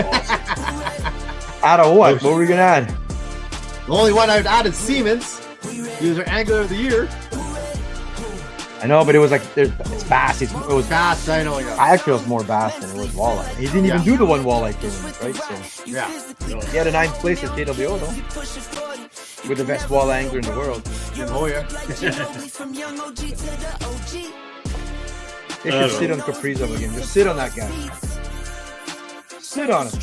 awesome. Out of what? What were we gonna add? The only one I'd add is Siemens. He was our angler of the year. I know, but it was like it's bass. It was Bass, I know. Yeah. I actually was more bass than it was walleye. He didn't even do the one walleye tournament, right? So Yeah. he had a 9th place at KWO though, with the best walleye angler in the world. Oh yeah. They should sit on Caprizo again. Just sit on that guy. Sit on him.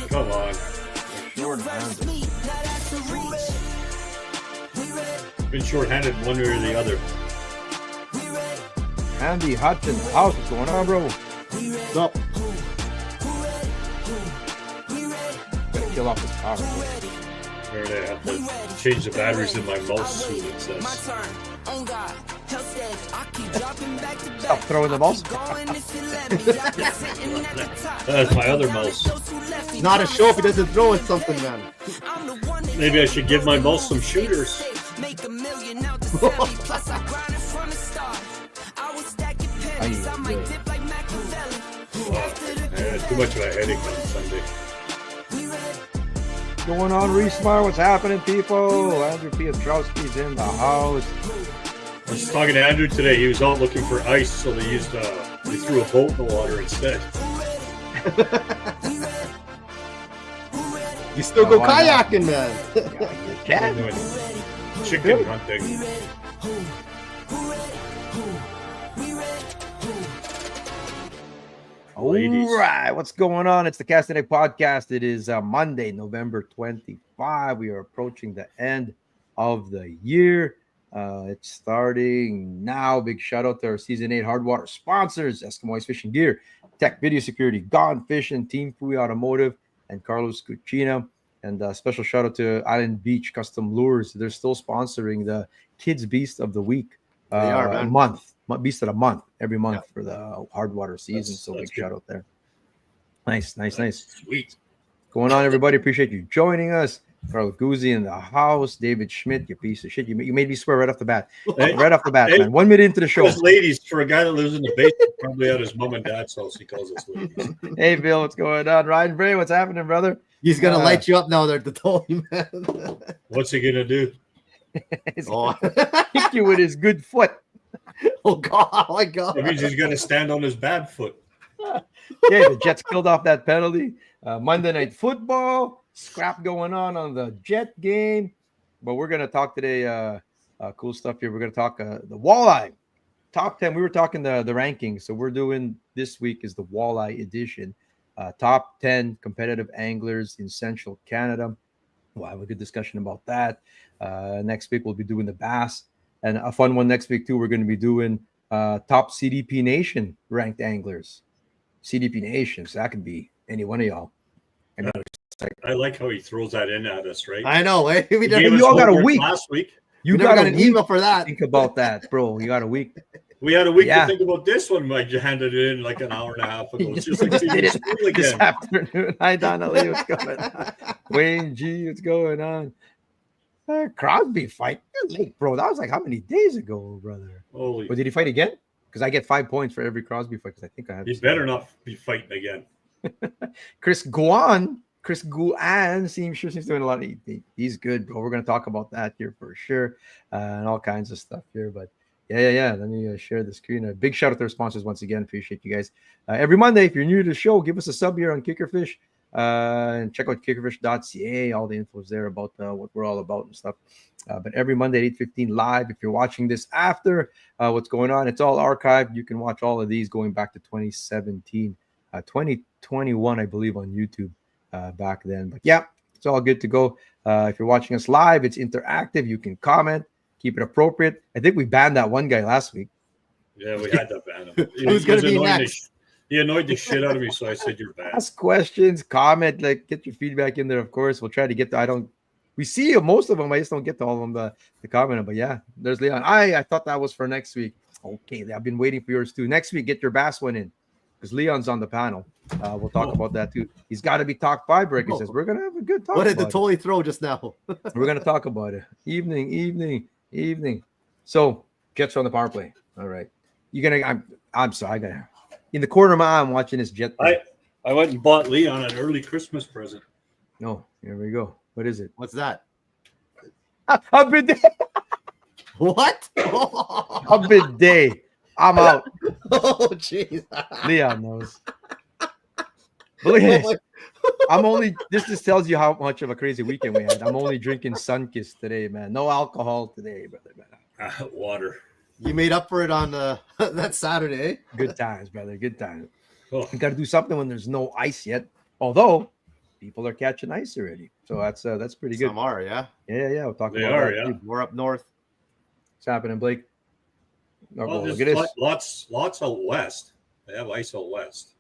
Come on. Been short-handed one way or the other. Andy Hudson, house, what's going on, bro? What's up? Gotta kill off his power. Where they have to change the batteries in my mouse suit, it says. Stop throwing the balls. That's my other mouse. It's not a show if he doesn't throw it something, man. Maybe I should give my mouse some shooters. Too much of a headache on Sunday. Going on, Reesmar? What's happening, people? Andrew Piotrowski's in the house. I was talking to Andrew today. He was out looking for ice, so they threw a boat in the water instead. You still go kayaking, man. Yeah, you can. Chicken hunting. All right, what's going on? It's the Castanet Podcast. It is Monday, November 25. We are approaching the end of the year. It's starting now. Big shout out to our Season 8 Hardwater sponsors, Eskimo Ice Fishing Gear, Tech Video Security, Gone Fishing, Team Fui Automotive, and Carlos Cucina. And special shout out to Island Beach Custom Lures. They're still sponsoring the Kids Beast of the Week. They are, man. Beast of the month, every month for the hardwater season. So big shout out there. Nice. Sweet. Going on, everybody. Appreciate you joining us. Carl Guzzi in the house. David Schmidt, you piece of shit. You made me swear right off the bat. Right off the bat, man. 1 minute into the show. Those ladies, for a guy that lives in the basement, probably at his mom and dad's house, he calls us ladies. Hey, Bill, what's going on? Ryan Bray, what's happening, brother? He's gonna light you up now. They're the Tony, man. What's he gonna do? He's kick you with his good foot. Oh God! Oh my God! That means he's gonna stand on his bad foot. Yeah, the Jets killed off that penalty. Monday Night Football, scrap going on the Jet game. But we're gonna talk today. Cool stuff here. We're gonna talk the Walleye top 10. We were talking the rankings, so we're doing this week is the Walleye edition. Top 10 competitive anglers in Central Canada. We'll have a good discussion about that. Next week we'll be doing the bass. And a fun one next week, too. We're going to be doing top CDP Nation ranked anglers. CDP Nation. So that could be any one of y'all. I like how he throws that in at us, right? I know. Eh? You all got a week. Last week. You got an week email for that. Think about that, bro. You got a week. We had a week to think about this one. I handed it in like an hour and a half ago. It's just like this afternoon. Hi, Donna Lee. What's going on? Wayne G. What's going on? Crosby fight. Late, bro. That was like how many days ago, brother? Holy. But did he fight again? Because I get 5 points for every Crosby fight. Because I think I have. He better not be fighting again. Chris Guan seems doing a lot. He's good, bro. We're gonna talk about that here for sure, and all kinds of stuff here. But yeah. Let me share the screen. A big shout out to our sponsors once again. Appreciate you guys. Every Monday, if you're new to the show, give us a sub here on Kickerfish. And check out kickerfish.ca. All the info is there about what we're all about and stuff. But every Monday at 8:15 live. If you're watching this after what's going on, it's all archived. You can watch all of these going back to 2017, 2021, I believe, on YouTube back then. But yeah, it's all good to go. If you're watching us live, it's interactive. You can comment, keep it appropriate. I think we banned that one guy last week. Yeah, we had to ban him. Who's going to be next? He annoyed the shit out of me, so I said you're bad. Ask questions, comment, like get your feedback in there. Of course, we'll try to get to. We see most of them. I just don't get to all of them the comment. But yeah, there's Leon. I thought that was for next week. Okay, I've been waiting for yours too. Next week, get your bass one in because Leon's on the panel. We'll talk about that too. He's got to be top 5 break. He says we're gonna have a good talk. What did the Tolly throw just now? We're gonna talk about it. Evening. So Jets on the power play. All right. I'm sorry. I gotta. In the corner of my eye, I'm watching this jet. I went and bought Leon an early Christmas present. No, here we go. What is it? What's that? A bidet. What? A bidet. I'm out. Oh, jeez. Leon knows. But look at this. I'm only. This just tells you how much of a crazy weekend we had. I'm only drinking Sunkist today, man. No alcohol today, brother. Water. You made up for it on that Saturday. Good times, brother. Good times. Oh. You got to do something when there's no ice yet. Although people are catching ice already, so that's pretty good. Some are, yeah. Yeah. We'll talk They about are, that. yeah. Too. We're up north. What's happening, Blake? Oh, Well, look at this. lots out west. They have ice out west.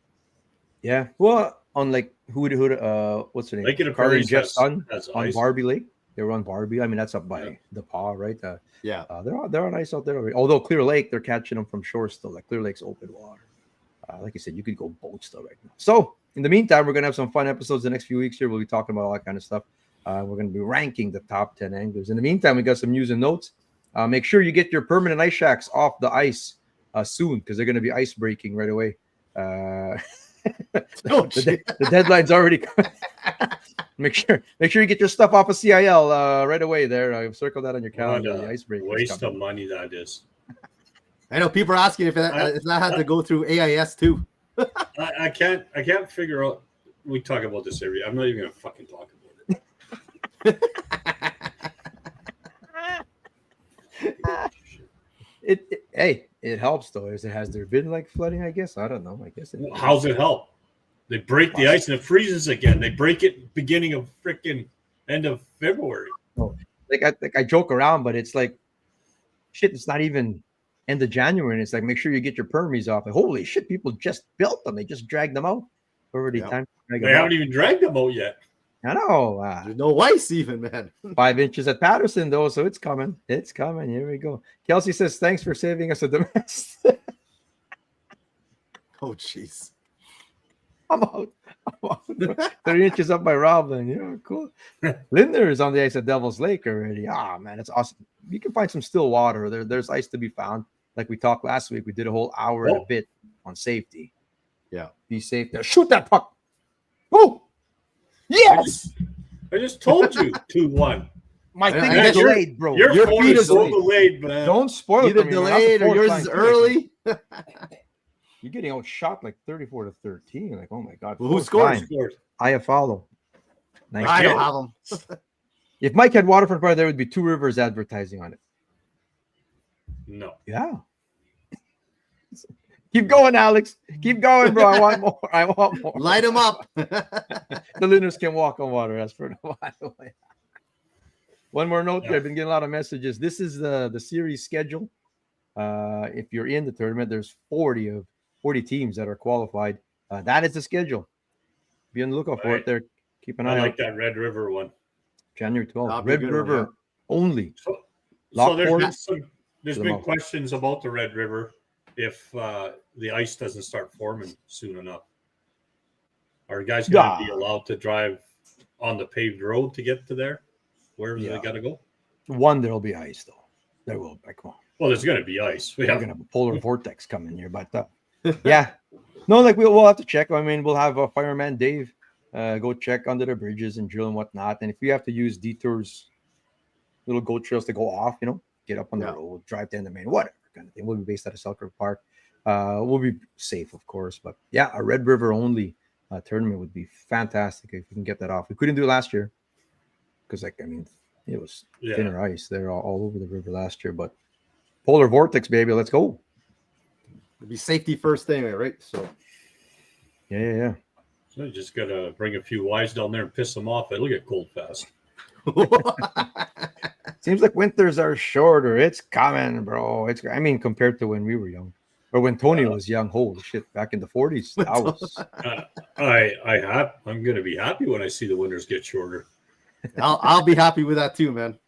Yeah. Well, on like what's her name? Lake of the Carly Prairies Jeff's son has on ice. Barbie Lake. They were on Barbie. I mean, that's up by the paw, right? Yeah. They're on ice out there already. Although Clear Lake, they're catching them from shore still. Like Clear Lake's open water. Like I said, you could go boat still right now. So in the meantime, we're gonna have some fun episodes the next few weeks here. We'll be talking about all that kind of stuff. We're gonna be ranking the top 10 anglers. In the meantime, we got some news and notes. Make sure you get your permanent ice shacks off the ice soon because they're gonna be ice breaking right away. The deadline's already coming. Make sure you get your stuff off of CIL right away there. Circle that on your calendar. The ice break. Waste of money that is. I know people are asking if that had to go through AIS too. I can't figure out. We talk about this every. I'm not even gonna fucking talk about it. It helps though. Has there been like flooding? I guess I don't know. I guess. How's it help? They break the ice and it freezes again. They break it beginning of freaking end of February. Oh, I joke around, but it's like shit. It's not even end of January, and it's like make sure you get your permies off. Like, holy shit, people just built them. They just dragged them out. Already time. They haven't even dragged them out yet. I know. There's no ice even, man. 5 inches at Patterson though, so it's coming. It's coming. Here we go. Kelsey says, "Thanks for saving us a domestic." Oh, jeez. I'm out. 30 inches up by Robin. Cool. Linder is on the ice at Devil's Lake already. Man, it's awesome. You can find some still water. There's ice to be found. Like we talked last week, we did a whole hour and a bit on safety. Yeah. Be safe there. Shoot that puck. Oh, yes. I just told you 2-1. My thing is delayed, bro. Your phone is so delayed, man. Don't spoil it. Either delayed or yours is early. You're getting outshot like 34-13. Like, oh my god. Well, who scored? I have followed. Nice. I don't have them. If Mike had Waterfront Bar, there would be Two Rivers advertising on it. No. Yeah. Keep going, Alex. Keep going, bro. I want more. I want more. Light them up. The Liners can walk on water. That's for the way. One more note there. I've been getting a lot of messages. This is the series schedule. If you're in the tournament, there's 40 teams that are qualified. That is the schedule. Be on the lookout for it there. Keep an eye I out. like that Red River one. January 12th. Red River only. So there's been questions about the Red River if the ice doesn't start forming soon enough. Are guys going to be allowed to drive on the paved road to get to there? Where do they got to go? One, there'll be ice, though. There will be. Come on. Well, there's going to be ice. We're going to have a polar vortex coming here. But, yeah. No, like we'll have to check. I mean, we'll have Fireman Dave go check under the bridges and drill and whatnot. And if we have to use detours, little goat trails to go off, get up on the road, drive down the main, whatever kind of thing. We'll be based out of Selkirk Park. We'll be safe, of course. But, yeah, a Red River only tournament would be fantastic if we can get that off. We couldn't do it last year because, it was thinner ice there all over the river last year. But polar vortex, baby, let's go. It'll be safety first thing, right? So, yeah. So you just got to bring a few Ys down there and piss them off. It'll get cold fast. Seems like winters are shorter. It's coming, bro. Compared to when we were young. Or when Tony was young. Holy shit, back in the 40s. I'm going to be happy when I see the winters get shorter. I'll be happy with that too, man.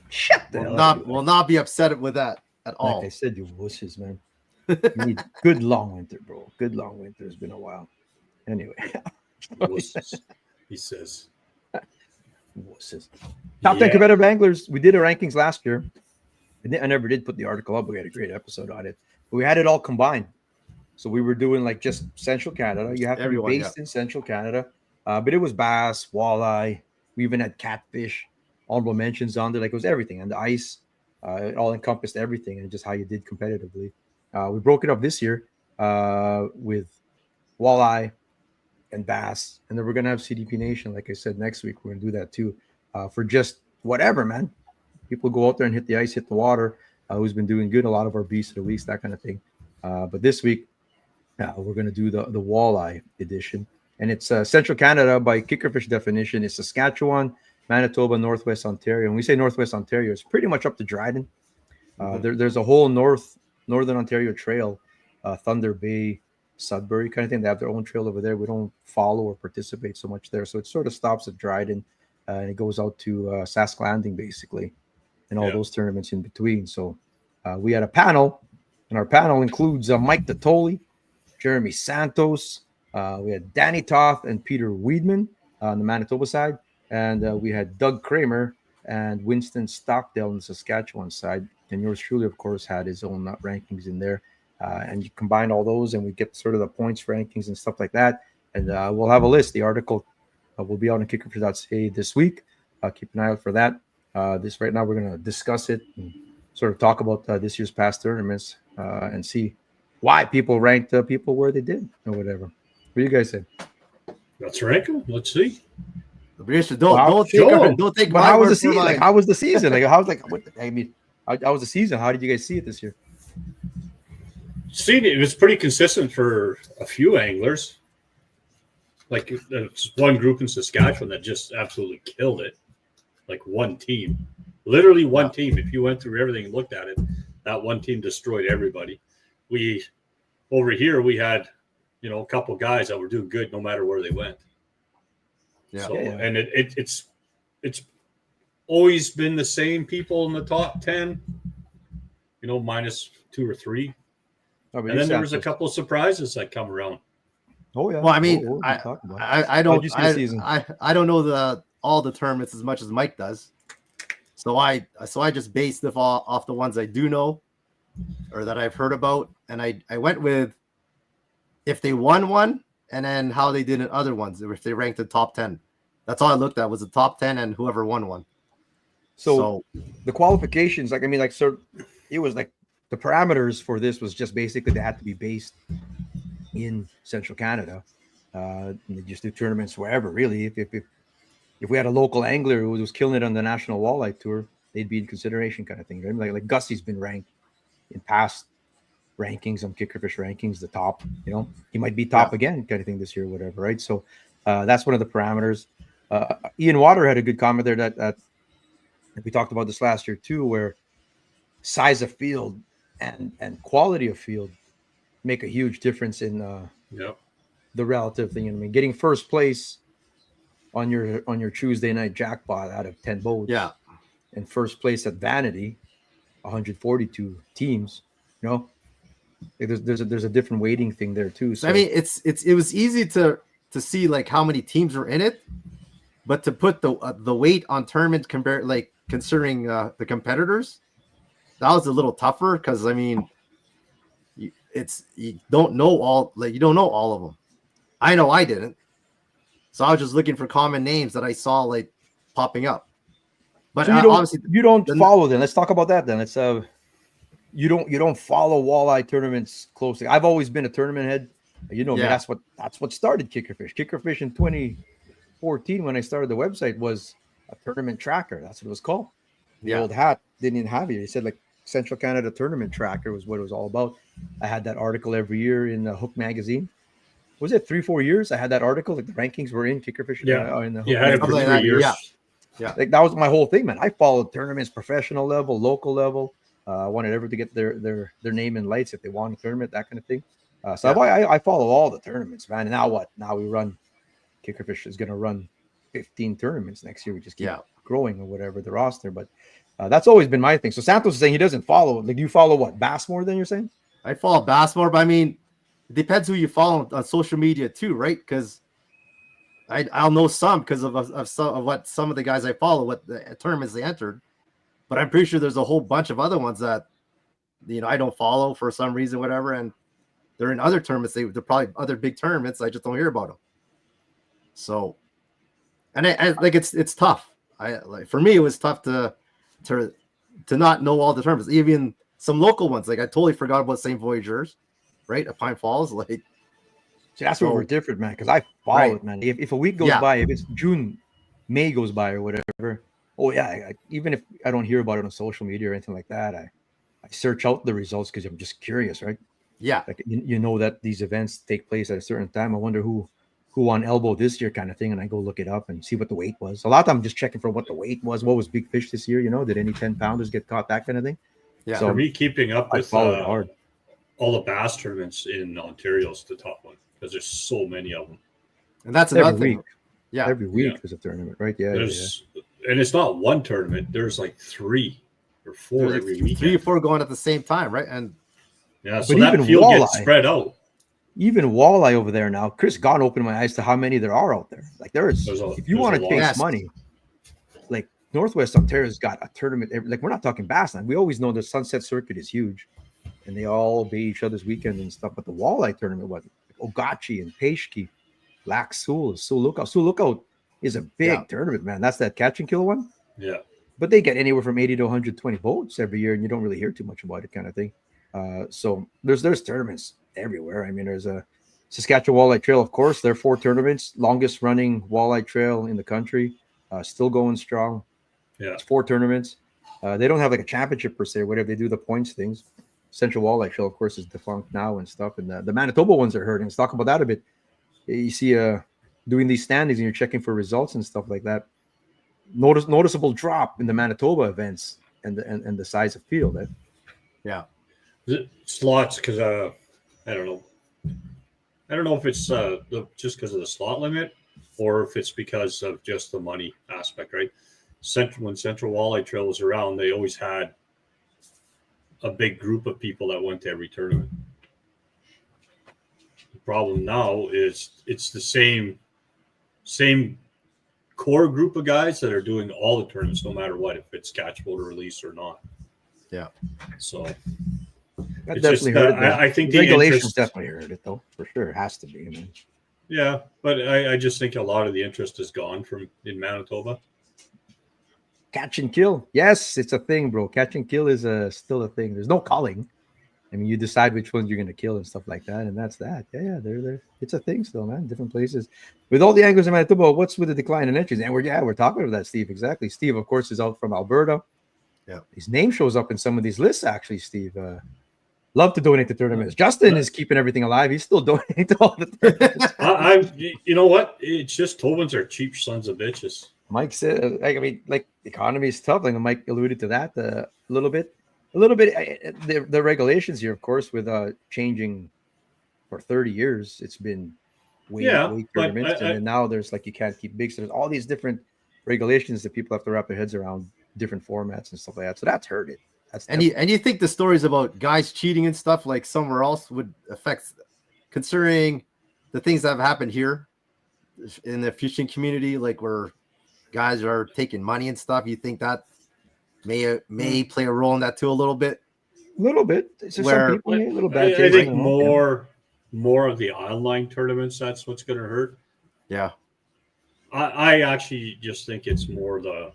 Shut the will not be upset with that at all. Like I said, you wusses, man. You need good long winter, bro. Good long winter. It's been a while. Anyway. Wusses, he says. Wusses. Top 10 competitive anglers. We did our rankings last year. I never did put the article up. We had a great episode on it. We had it all combined. So we were doing like just Central Canada. You have to be based in Central Canada. But it was bass, walleye. We even had catfish, honorable mentions on there. Like it was everything. And the ice, it all encompassed everything and just how you did competitively. We broke it up this year with walleye and bass. And then we're going to have CDP Nation. Like I said, next week, we're going to do that too for just whatever, man. People go out there and hit the ice, hit the water. Who's been doing good. A lot of our beast of the weeks, that kind of thing. But this week, we're going to do the walleye edition. And it's Central Canada by Kickerfish definition. It's Saskatchewan, Manitoba, Northwest Ontario. And when we say Northwest Ontario, it's pretty much up to Dryden. There's a whole Northern Ontario trail, Thunder Bay, Sudbury kind of thing. They have their own trail over there. We don't follow or participate so much there. So it sort of stops at Dryden and it goes out to Sask Landing, basically, and all those tournaments in between. So we had a panel, and our panel includes Mike Tottoli, Jeremy Santos. We had Danny Toth and Peter Weidman on the Manitoba side. And we had Doug Kramer and Winston Stockdale on the Saskatchewan side. And yours truly, of course, had his own rankings in there. And you combine all those and we get sort of the points rankings and stuff like that. And we'll have a list. The article will be out on Kickerfish.ca this week. Keep an eye out for that. This right now, we're going to discuss it and sort of talk about this year's past tournaments and see why people ranked people where they did or whatever. What do you guys say? Let's rank them. Let's see. Don't take. But how was the season? Like, how was the season? Like, how was the season? How did you guys see it this year? It was pretty consistent for a few anglers. Like there's one group in Saskatchewan that just absolutely killed it. Like one team, literally one team. If you went through everything and looked at it, that one team destroyed everybody. Over here we had, a couple guys that were doing good no matter where they went. Yeah. So, and it's always been the same people in the top 10, minus 2 or 3. And then there was a couple of surprises that come around. Oh yeah. Well, I mean, I don't know all the tournaments as much as Mike does. So I just based it off the ones I do know or that I've heard about. And I went with if they won one and then how they did in other ones, if they ranked the top 10. That's all I looked at was the top 10 and whoever won one. So the qualifications, it was like the parameters for this was just basically they had to be based in Central Canada. And they just do tournaments wherever, really. If we had a local angler who was killing it on the National Walleye Tour, they'd be in consideration kind of thing. Right? Like Gussie's been ranked in past rankings on Kickerfish rankings, the top, he might be top again kind of thing this year, whatever, right? So that's one of the parameters. Ian Water had a good comment there that we talked about this last year too, where size of field and quality of field make a huge difference in the relative thing. I mean, getting first place on your Tuesday night jackpot out of 10 boats, and first place at Vanity, 142 teams, there's a different weighting thing there too. So I mean, it was easy to see like how many teams were in it, but to put the weight on tournament considering the competitors, that was a little tougher because I mean, you don't know all of them. I know I didn't, so I was just looking for common names that I saw like popping up. But so you don't follow them. Let's talk about that then. Let's you don't follow walleye tournaments closely. I've always been a tournament head. That's what started Kickerfish. Kickerfish in 2014 when I started the website was a tournament tracker. That's what it was called. The old hat didn't even have it. It said like Central Canada Tournament Tracker was what it was all about. I had that article every year in the Hook magazine. Was it 3-4 years? I had that article. Like the rankings were in Kickerfish. In the Hook I had it for 3 years. Yeah. Like that was my whole thing, man. I followed tournaments, professional level, local level. I wanted everyone to get their name in lights if they won a tournament, that kind of thing. I follow all the tournaments, man. And now what? Now we run. Kickerfish is going to run 15 tournaments next year. We just keep growing or whatever the roster. But that's always been my thing. So Santos is saying he doesn't follow. Like, do you follow what? Bass more than you're saying? I follow Bass more, but I mean, it depends who you follow on social media too, right? Because I'll know some because of what some of the guys I follow, what the tournaments they entered. But I'm pretty sure there's a whole bunch of other ones that I don't follow for some reason, whatever, and they're in other tournaments. They're probably other big tournaments. I just don't hear about them. So, and I like it's tough. For me, it was tough to not know all the tournaments, even some local ones. Like I totally forgot about St. Voyageurs, right? At Pine Falls, like. See, that's where we're different, man. Because I follow it, man. If a week goes by, if it's June, May goes by or whatever. Oh yeah, even if I don't hear about it on social media or anything like that, I search out the results because I'm just curious, right? Yeah. Like that these events take place at a certain time. I wonder who on elbow this year kind of thing, and I go look it up and see what the weight was. A lot of time I'm just checking for what the weight was. What was big fish this year? Did any 10-pounders get caught? That kind of thing. Yeah. So for me, keeping up with hard. All the bass tournaments in Ontario is the top one because there's so many of them. And that's another thing. Week. Yeah. Every week there's a tournament, right? Yeah. And it's not one tournament. There's like 3 or 4 every weekend. 3 or 4 going at the same time, right? And so that field gets spread out. Even walleye over there now. Chris Gahn opened my eyes to how many there are out there. Like if you want to chase money, like Northwest Ontario's got a tournament. Like we're not talking Bassland. We always know the Sunset Circuit is huge, and they all obey each other's weekends and stuff. But the walleye tournament was like Ogachi and Peshki, Lac Sul, Sul Lookout is a big tournament, man. That's that catch and kill one. Yeah. But they get anywhere from 80 to 120 boats every year, and you don't really hear too much about it, kind of thing. So there's tournaments everywhere. I mean, there's a Saskatchewan Walleye Trail, of course. There are 4 tournaments, longest running walleye trail in the country, still going strong. Yeah, it's 4 tournaments. They don't have like a championship per se or whatever. They do the points things. Central Walleye Trail, of course, is defunct now and stuff. And the Manitoba ones are hurting. Let's talk about that a bit. You see, doing these standings and you're checking for results and stuff like that. Noticeable drop in the Manitoba events and the size of field. Yeah. Slots, because I don't know. I don't know if it's just because of the slot limit or if it's because of just the money aspect, right? When Central Walleye Trail was around, they always had a big group of people that went to every tournament. The problem now is it's the same core group of guys that are doing all the tournaments, no matter what, if it's catch, boat, or release or not. Yeah. So that definitely hurt. I think the regulations definitely hurt it, though, for sure. It has to be. I mean. Yeah, but I just think a lot of the interest is gone in Manitoba. Catch and kill. Yes, it's a thing, bro. Catch and kill is still a thing. There's no culling. I mean, you decide which ones you're going to kill and stuff like that, and that's that. Yeah, they're it's a thing still, man. Different places. With all the anglers in Manitoba, what's with the decline in entries? And we're talking about that, Steve. Exactly. Steve, of course, is out from Alberta. Yeah. His name shows up in some of these lists, actually, Steve. Love to donate to tournaments. Justin is keeping everything alive. He's still donating to all the tournaments. You know what? It's just Tobins are cheap sons of bitches. Mike said, the economy is tough. Like Mike alluded to that a little bit. The regulations here, of course, with changing for 30 years, it's been way tournaments, and then now there's you can't keep big. So there's all these different regulations that people have to wrap their heads around, different formats and stuff like that. So that's hurt it. And you think the stories about guys cheating and stuff like somewhere else would affect, considering the things that have happened here in the fishing community, like where guys are taking money and stuff? You think that may play a role in that too a little bit? A little bit. It's just some people, a little bad. I think more of the online tournaments. That's what's going to hurt. Yeah. I actually just think it's more the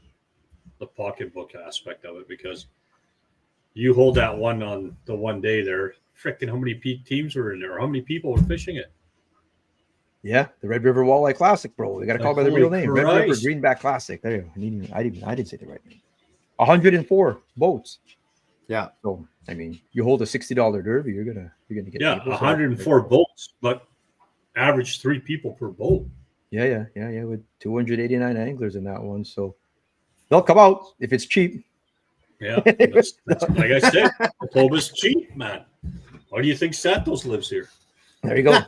pocketbook aspect of it, because you hold that one on the one day there, freaking how many teams were in there? How many people were fishing it? Yeah, the Red River Walleye Classic, bro. We got to call it by the real name. Christ. Red River Greenback Classic. There you go. I didn't say the right name. 104 boats. Yeah. So I mean, you hold a $60 derby, you're gonna get 104 boats, but average 3 people per boat. Yeah. With 289 anglers in that one, so they'll come out if it's cheap. Yeah, that's like I said, Toba's cheap, man. Why do you think Santos lives here? There you go.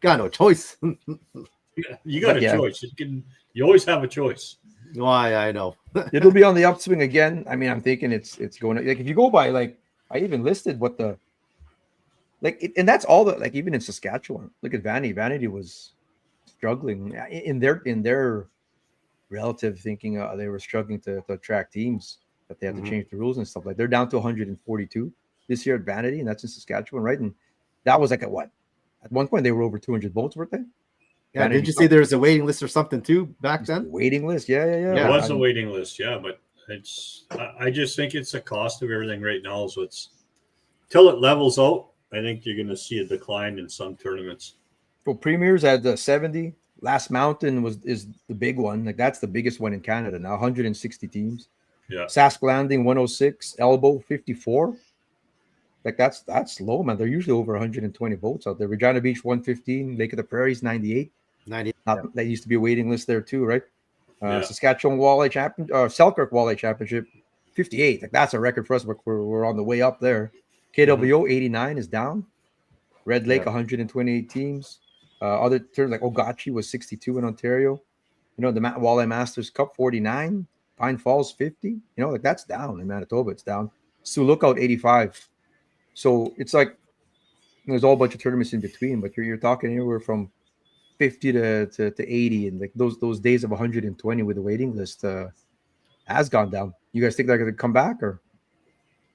Got no choice. You got a choice. You always have a choice. Why, I know. It'll be on the upswing again. I mean, I'm thinking it's going to, if you go by I even listed what the and that's all that even in Saskatchewan. Look at Vanity. Vanity was struggling in their relative thinking. They were struggling to attract teams, but they had to change the rules and stuff. They're down to 142 this year at Vanity, and that's in Saskatchewan, right? And that was like at what? At one point, they were over 200 boats, weren't they? Yeah, Vanity did you Cup. say there's a waiting list or something too back then? Waiting list, yeah. There was a waiting list, yeah, but I just think it's the cost of everything right now. So it's till it levels out. I think you're going to see a decline in some tournaments. Well, premiers at the 70. Last Mountain is the big one. Like that's the biggest one in Canada now. 160 teams. Yeah. Sask Landing 106. Elbow 54. Like that's low, man. They're usually over 120 boats out there. Regina Beach 115. Lake of the Prairies 98. 90. That used to be a waiting list there too, right? Yeah. Saskatchewan Walleye Champion, Selkirk Walleye Championship 58. Like that's a record for us. We're on the way up there. KWO 89 is down. Red Lake 128 teams. Other terms like Ogachi was 62 in Ontario. You know, the Walleye Masters Cup 49. Pine Falls 50. You know, like that's down in Manitoba. It's down. Sioux Lookout 85. So it's like there's a whole bunch of tournaments in between, but you're talking anywhere from 50 to 80, and like those days of 120 with the waiting list has gone down. You guys think they're going to come back, or?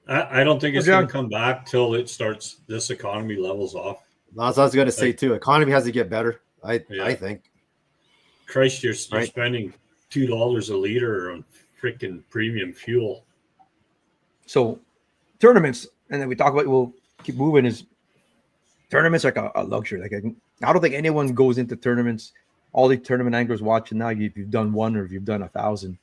I don't think it's going to come back till it starts. This economy levels off. That's what I was going to say too. Economy has to get better. I think. Christ, you're spending $2 a liter on freaking premium fuel. So tournaments, and then we talk about, we'll keep moving, is tournaments like a luxury. Like I don't think anyone goes into tournaments. All the tournament anglers watching now, if you've done one or if you've done 1,000,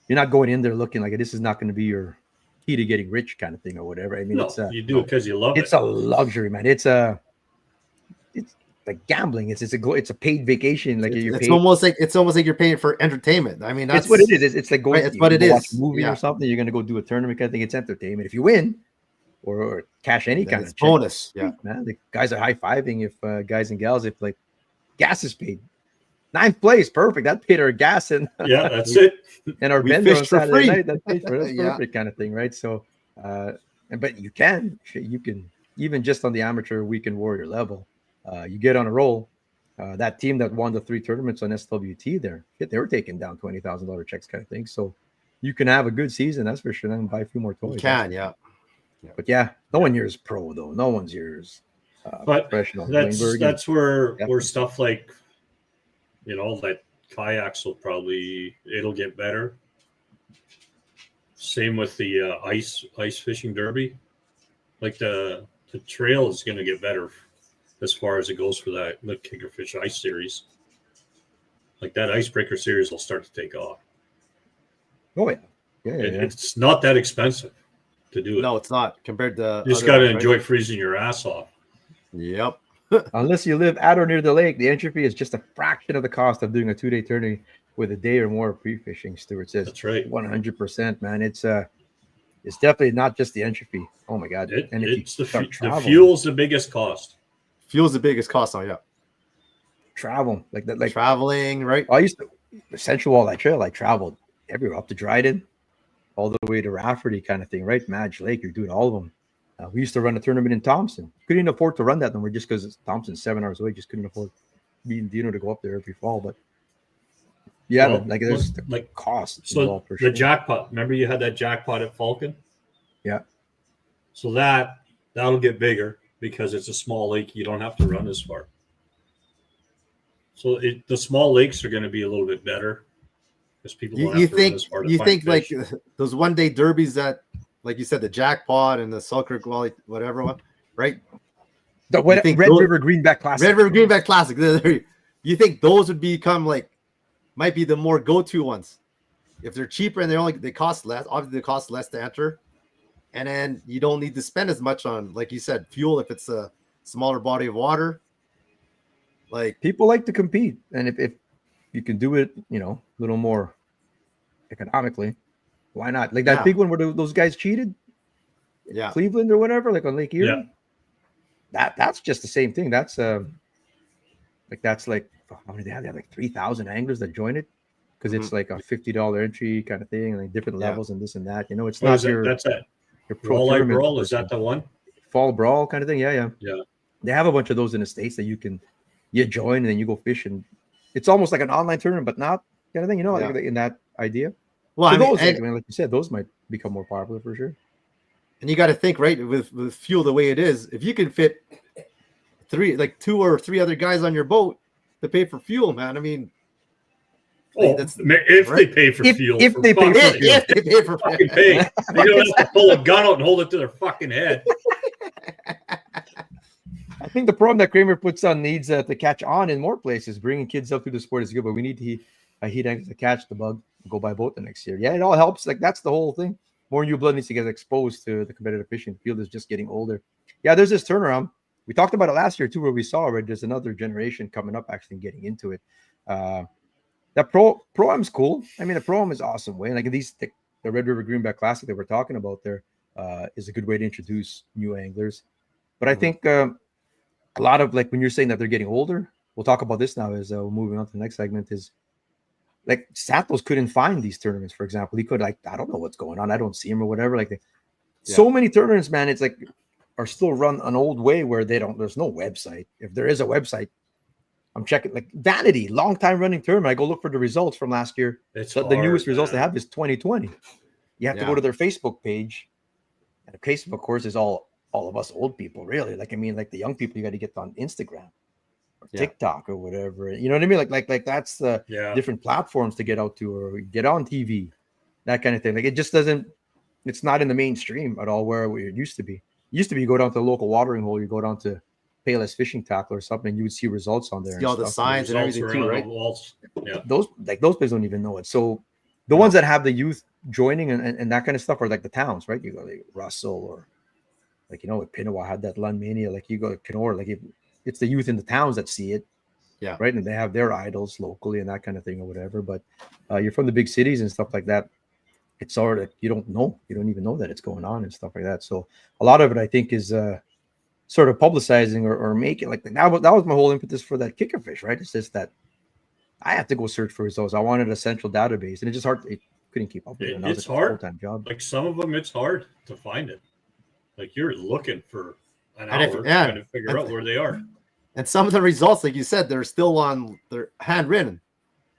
you're not going in there looking like this is not going to be your key to getting rich kind of thing or whatever. I mean, you do it because you love it. It's a luxury, man. It's like gambling. It's a paid vacation. Like it's almost like you're paying for entertainment. I mean, that's what it is. It's like going. Right, it's what it is. Watch a movie or something. You're going to go do a tournament kind of thing. It's entertainment. If you win, or cash any kind of bonus. Yeah, man. The guys are high fiving if guys and gals if like gas is paid. 9th place, perfect. That paid our gas and that's it. And our vendor on Saturday night that paid for that's perfect kind of thing, right? So, but you can even just on the amateur weekend warrior level, you get on a roll. That team that won the 3 tournaments on SWT, they were taking down $20,000 checks kind of thing. So you can have a good season, that's for sure. And buy a few more toys. You can, But no one here is pro though. No one's here is professional. That's where stuff like, like kayaks it'll get better. Same with the ice fishing derby. Like the trail is going to get better as far as it goes for the Kickerfish Ice Series. Like that Icebreaker Series will start to take off. Oh yeah. It's not that expensive to do it. No, it's not compared to. You just got to enjoy freezing your ass off. Yep. Unless you live at or near the lake, the entry fee is just a fraction of the cost of doing a 2-day tourney with a day or more of pre-fishing. Stuart says that's right. 100%, man. It's definitely not just the entry fee. Oh my god! It's the fuel's the biggest cost. Fuel's the biggest cost. Oh yeah. Travel like traveling, right? I used to Central Walleye Trail. I traveled everywhere up to Dryden, all the way to Rafferty, kind of thing, right? Madge Lake. You're doing all of them. We used to run a tournament in Thompson. Couldn't afford to run that number just because Thompson's 7 hours away. Just couldn't afford me and Dino to go up there every fall. But there's cost. So the jackpot. Remember you had that jackpot at Falcon? Yeah. So that'll get bigger because it's a small lake. You don't have to run as far. So the small lakes are going to be a little bit better because people don't have to run as far to find fish. Like those 1-day derbies that, like you said, the jackpot and the Selkirk Walleye, whatever one, right? The Red River Greenback Classic. Red River Greenback Classic. You think those would become might be the more go-to ones if they're cheaper and they cost less. Obviously, they cost less to enter, and then you don't need to spend as much on, like you said, fuel if it's a smaller body of water. Like people like to compete, and if you can do it, a little more economically. Why not? Like that big one where those guys cheated? Yeah. Cleveland or whatever, like on Lake Erie? Yeah. That's just the same thing. That's how many they have? They have like 3,000 anglers that join it because it's like a $50 entry kind of thing and like different levels and this and that. It's not that's it. Your pro Walleye Brawl, is that the one? Fall Brawl kind of thing. Yeah. Yeah. They have a bunch of those in the States that you join and then you go fish, and it's almost like an online tournament, but not kind of thing, like in that idea. Well, so like you said, those might become more popular for sure. And you got to think, right, with fuel the way it is, if you can fit 2 or 3 other guys on your boat to pay for fuel, man. I mean, if they pay for fuel, if they pay for fuel, if they pay for fucking pay, they don't have to pull a gun out and hold it to their fucking head. I think the program that Kramer puts on needs to catch on in more places. Bringing kids up through the sport is good, but we need heat anchors to catch the bug and go by boat the next year. Yeah, it all helps. Like, that's the whole thing. More new blood needs to get exposed to the competitive fishing. The field is just getting older. Yeah, there's this turnaround. We talked about it last year too, where we saw already there's another generation coming up actually getting into it. That pro-am's cool. I mean, the pro-am is awesome way. Like the Red River Greenback Classic that we're talking about there is a good way to introduce new anglers. But I think a lot of, like, when you're saying that they're getting older, we'll talk about this now as we're moving on to the next segment, is like Santos couldn't find these tournaments, for example. He could, like, I don't know what's going on. I don't see him or whatever. Like, so many tournaments, man, it's like are still run an old way where there's no website. If there is a website, I'm checking, like Vanity, long time running tournament. I go look for the results from last year. The newest results they have is 2020. You have to go to their Facebook page. And Facebook, of course, is all of us old people, really. Like, I mean, like the young people, you got to get on Instagram or TikTok or whatever. You know what I mean? Like that's the different platforms to get out to, or get on TV, that kind of thing. Like, it just doesn't, it's not in the mainstream at all where it used to be. It used to be you go down to the local watering hole, you go down to Payless Fishing Tackle or something, and you would see results on there. See all the signs and everything too, right? Yeah. Those places don't even know it. So the ones that have the youth joining and that kind of stuff are like the towns, right? You go like Russell, or like, you know, like Pinawa had that Lund Mania. Like, you go to Kenora, like it's the youth in the towns that see it. Yeah. Right. And they have their idols locally and that kind of thing or whatever. But you're from the big cities and stuff like that. It's sort of, you don't know. You don't even know that it's going on and stuff like that. So a lot of it, I think, is sort of publicizing or making, like, that was my whole impetus for that Kickerfish, right? It's just that I have to go search for results. I wanted a central database, and it's just hard. It couldn't keep up with it. It's hard. Full-time job. Like, some of them, it's hard to find it. Like, you're looking for an hour trying to figure out where they are. And some of the results, like you said, they're handwritten,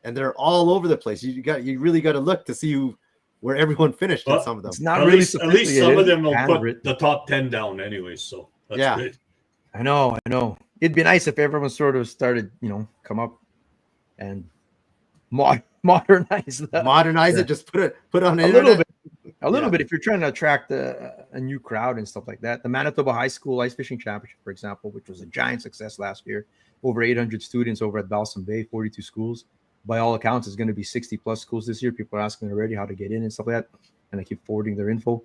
and they're all over the place. You really got to look to see where everyone finished in some of them. It's not at really least some of them will put the top 10 down anyway. So that's good. I know. It'd be nice if everyone sort of started, come up and modernize it. Just put it on a little bit. If you're trying to attract a new crowd and stuff like that. The Manitoba High School Ice Fishing Championship, for example, which was a giant success last year, over 800 students over at Balsam Bay, 42 schools. By all accounts, it's going to be 60 plus schools this year. People are asking already how to get in and stuff like that, and I keep forwarding their info.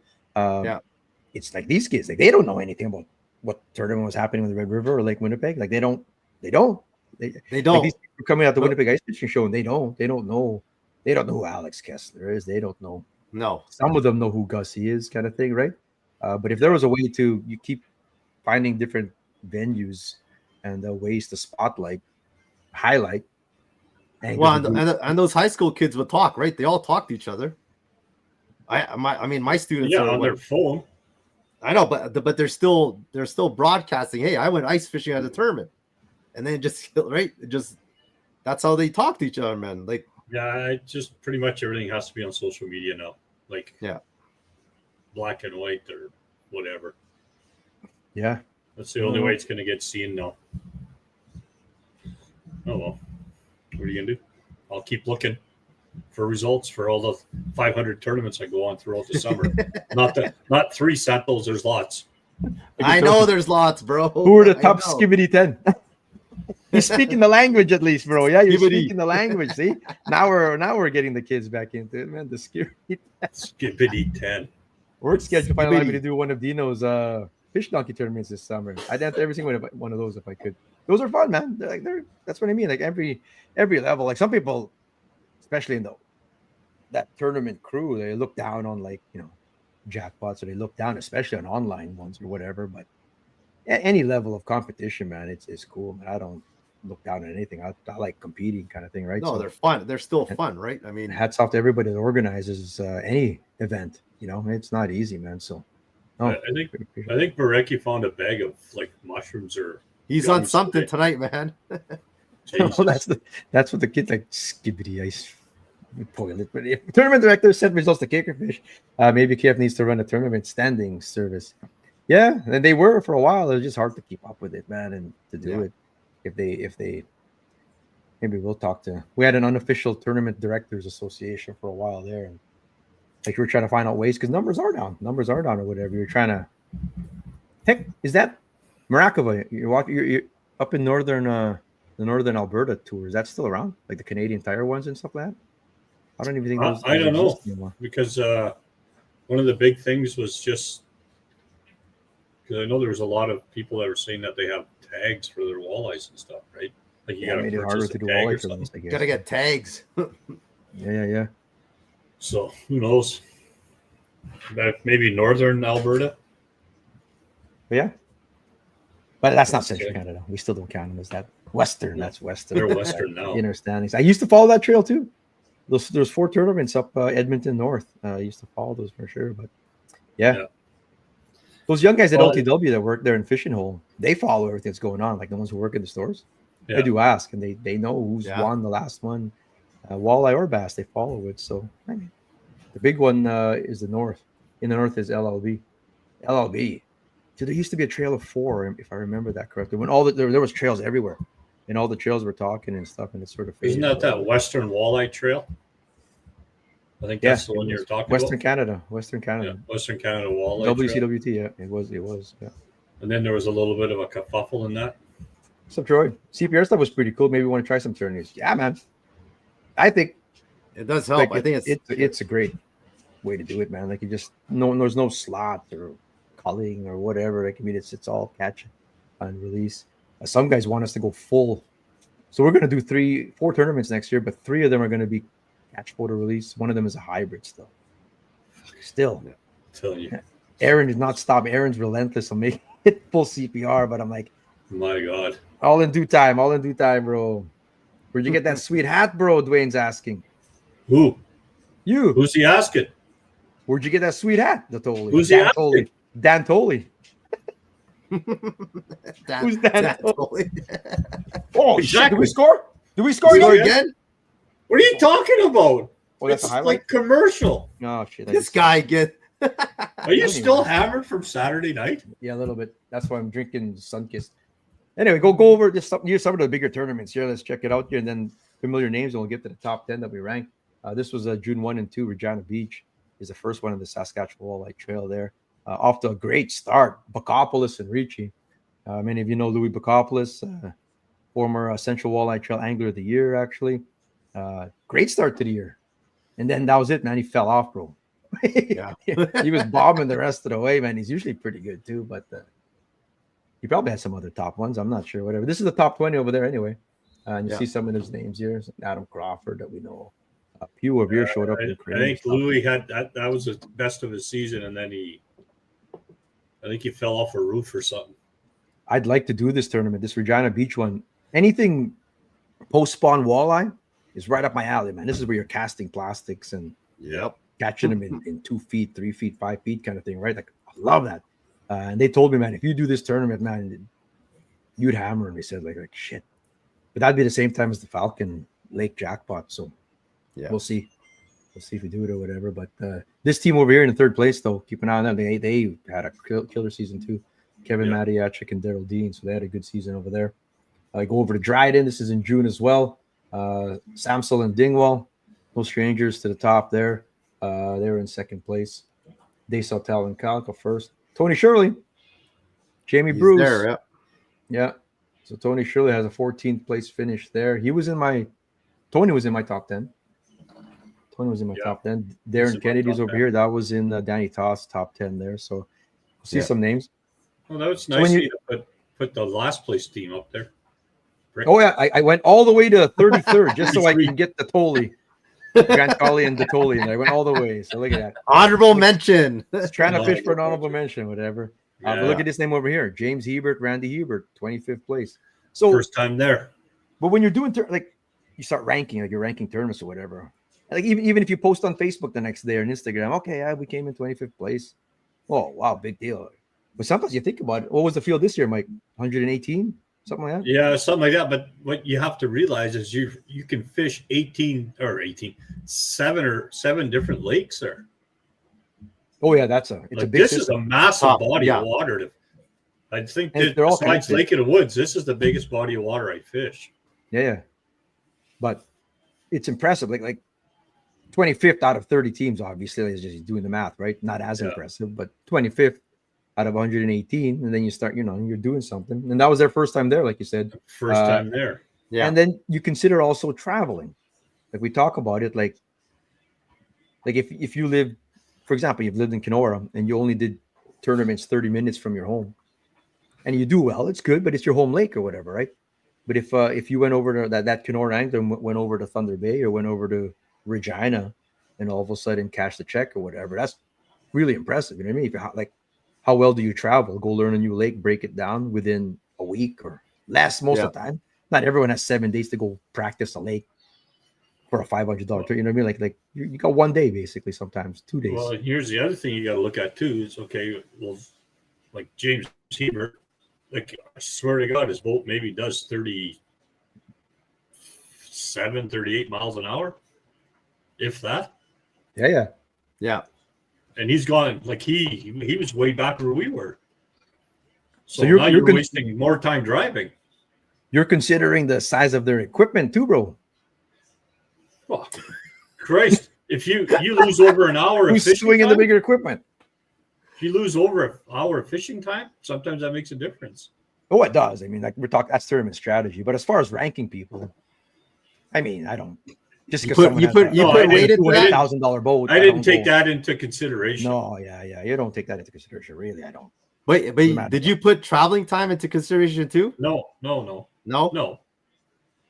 It's like these kids, like, they don't know anything about what tournament was happening on the Red River or Lake Winnipeg. Like, they don't. Like, these people are coming out the Winnipeg Ice Fishing Show, and they don't know who Alex Kessler is. They don't know. No, some of them know who Gussie is, kind of thing, right? But if there was a way to, you keep finding different venues and ways to highlight. Well, and those high school kids would talk, right? They all talk to each other. My students are on their phone. I know, but they're still broadcasting. Hey, I went ice fishing at a tournament, and then that's how they talk to each other, man. Like, just pretty much everything has to be on social media now. Like, black and white or whatever. Yeah, that's the only way it's going to get seen now. Oh well. What are you gonna do? I'll keep looking for results for all the 500 tournaments I go on throughout the summer. not 3 samples. There's lots. I know there's lots, bro. Who are the top Skibbity 10? You're speaking the language at least, bro. Yeah, you're speaking the language. See, now we're getting the kids back into it, man. The Skibbity 10. We're scheduled to find a way to do one of Dino's fish donkey tournaments this summer. I'd enter every single one of those if I could. Those are fun, man. That's what I mean. Like, every level. Like, some people, especially in that tournament crew, they look down on, like, jackpots, or they look down especially on online ones or whatever. But any level of competition, man, it's cool, man. I don't look down at anything. I like competing, kind of thing, right? No, they're fun. They're still fun, right? I mean, hats off to everybody that organizes any event. It's not easy, man. So I think Barecki found a bag of, like, mushrooms or. He's on something tonight, man. No, that's what the kids like. Skibbity ice. But if tournament director sent results to Kickerfish, maybe KF needs to run a tournament standing service. Yeah, and they were for a while. It was just hard to keep up with it, man, and to do it. If they, maybe we'll talk to. We had an unofficial tournament directors association for a while there, and like we were trying to find out ways because numbers are down, or whatever. You're trying to. Heck, is that Marakova? You're up in northern, the northern Alberta tour. Is that still around? Like the Canadian Tire ones and stuff like that? I don't even think those. I don't know because one of the big things was just because I know there was a lot of people that were saying that they have tags for their walleyes and stuff, right? Like you got to purchase a tag or something. Got to get tags. Yeah. So who knows? Maybe northern Alberta. Yeah, but that's not Central Canada. We still don't count them as that. Western, that's Western. They're Western now. Inner standings. I used to follow that trail too. There's 4 tournaments up Edmonton North. I used to follow those for sure. But yeah. Those young guys at LTW that work there in Fishing Hole, they follow everything that's going on. Like the ones who work in the stores, they do ask, and they know who's won the last one, walleye or bass. They follow it. So I mean, the big one is the North. In the North is LLB. So there used to be a trail of 4, if I remember that correctly. When there was trails everywhere, and all the trails were talking and stuff, and it sort of faded. Isn't that Western Walleye Trail? I think that's the one you're talking Western about. Canada. Yeah, Western Canada Walleye WCWT, Trail. It was. Yeah. And then there was a little bit of a kerfuffle in that. What's up, Troy? CPR stuff was pretty cool. Maybe we want to try some tourneys. Yeah, man. I think it does help. I think it's a great way to do it, man. Like you just there's no slot or culling or whatever. Like I mean, it's all catch and release. Some guys want us to go full, so we're going to do 4 tournaments next year, but 3 of them are going to be catch photo release. One of them is a hybrid still. I'm telling you, Aaron did not stop. Aaron's relentless on making it full CPR, but I'm like, my God, all in due time, bro. Where'd you get that sweet hat, bro? Dwayne's asking. Who? You. Who's he asking? Where'd you get that sweet hat? The Tolley. Who's he asking? Dan Tolley. Who's Dan Tolley? Oh, exactly. Shit. Do we score again? What are you talking about? Oh, it's like commercial. Oh, shit. This guy get. Are you still hammered from Saturday night? Yeah, a little bit. That's why I'm drinking Sunkist. Anyway, go over some of the bigger tournaments here. Let's check it out here, and then familiar names, and we'll get to the top 10 that we rank. This was June 1 and 2. Regina Beach is the first one in the Saskatchewan Walleye Trail there. Off to a great start. Bacopoulos and Ricci. Many of you know Louis Bacopoulos, former Central Walleye Trail Angler of the Year, actually. Great start to the year. And then that was it, man. He fell off, bro. Yeah. He was bombing the rest of the way, man. He's usually pretty good, too, but he probably has some other top ones. I'm not sure, whatever. This is the top 20 over there anyway. And you see some of those names here. Adam Crawford that we know. A few of yours showed up in I think Louis had that was the best of his season, and then I think he fell off a roof or something. I'd like to do this tournament, this Regina Beach one. Anything post-spawn walleye is right up my alley, man. This is where you're casting plastics and catching them in 2 feet, 3 feet, 5 feet kind of thing, right? Like, I love that. And they told me, man, if you do this tournament, man, you'd hammer. And they said, like shit. But that'd be the same time as the Falcon Lake jackpot. So we'll see. We'll see if we do it or whatever. But this team over here in 3rd place, though, keep an eye on them. They had a killer season too. Kevin Matiachik and Daryl Dean. So they had a good season over there. I go over to Dryden. This is in June as well. Samsel and Dingwall, no strangers to the top there. They were in 2nd place. Desautel and Calca first. Tony Shirley, Jamie Bruce. There, yeah. So Tony Shirley has a 14th place finish there. Tony was in my top 10. Top 10. Darren Kennedy's over here. That was in Danny Toss top 10 there. So we'll see some names. Well, that was nice to put the last place team up there. Rick. Oh yeah, I went all the way to 33rd just so I can get the Tolley, Grant Colley and the Tolley, and I went all the way. So look at that. Honorable mention. Just trying to fish for an honorable mention, whatever. But look at this name over here: James Hebert, Randy Hebert, 25th place. So first time there. But when you're doing you start ranking, like you're ranking tournaments or whatever. Like even if you post on Facebook the next day or on Instagram, okay, we came in 25th place. Oh wow, big deal. But sometimes you think about it. What was the field this year, Mike? 118. something like that. Yeah, something like that. But what you have to realize is you can fish 7 different lakes there. Oh yeah, it's a big this system. is a massive body of water. I think that besides Lake of the Woods, this is the biggest body of water I fish. Yeah. But it's impressive. Like 25th out of 30 teams, obviously, is just doing the math, right? Not as impressive, but 25th out of 118. And then you start, you're doing something. And that was their first time there, like you said. First time there. Yeah. And then you consider also traveling. Like we talk about it, like if you live, for example, you've lived in Kenora and you only did tournaments 30 minutes from your home and you do well, it's good, but it's your home lake or whatever, right? But if you went over to that Kenora angler went over to Thunder Bay or went over to Regina and all of a sudden cashed the check or whatever, that's really impressive. You know what I mean? Like, how well do you travel? Go learn a new lake, break it down within a week or less most of the time. Not everyone has 7 days to go practice a lake for a $500 tour. You know what I mean? Like you got 1 day basically, sometimes 2 days. Well, here's the other thing you got to look at too. Is like James Hebert, like I swear to God, his boat maybe does 37, 38 miles an hour, if that. Yeah. And he's gone like he was way back where we were. So you're wasting more time driving. You're considering the size of their equipment too, bro. Oh, Christ! If you lose over an hour of fishing swinging the bigger equipment. If you lose over an hour of fishing time, sometimes that makes a difference. Oh, it does. I mean, like we're talking, that's tournament strategy. But as far as ranking people, I mean, I don't. Just because you put weight into that $1,000 boat. I didn't take that into consideration. No, yeah, you don't take that into consideration. Really, I don't. Wait, but did you put traveling time into consideration too? No.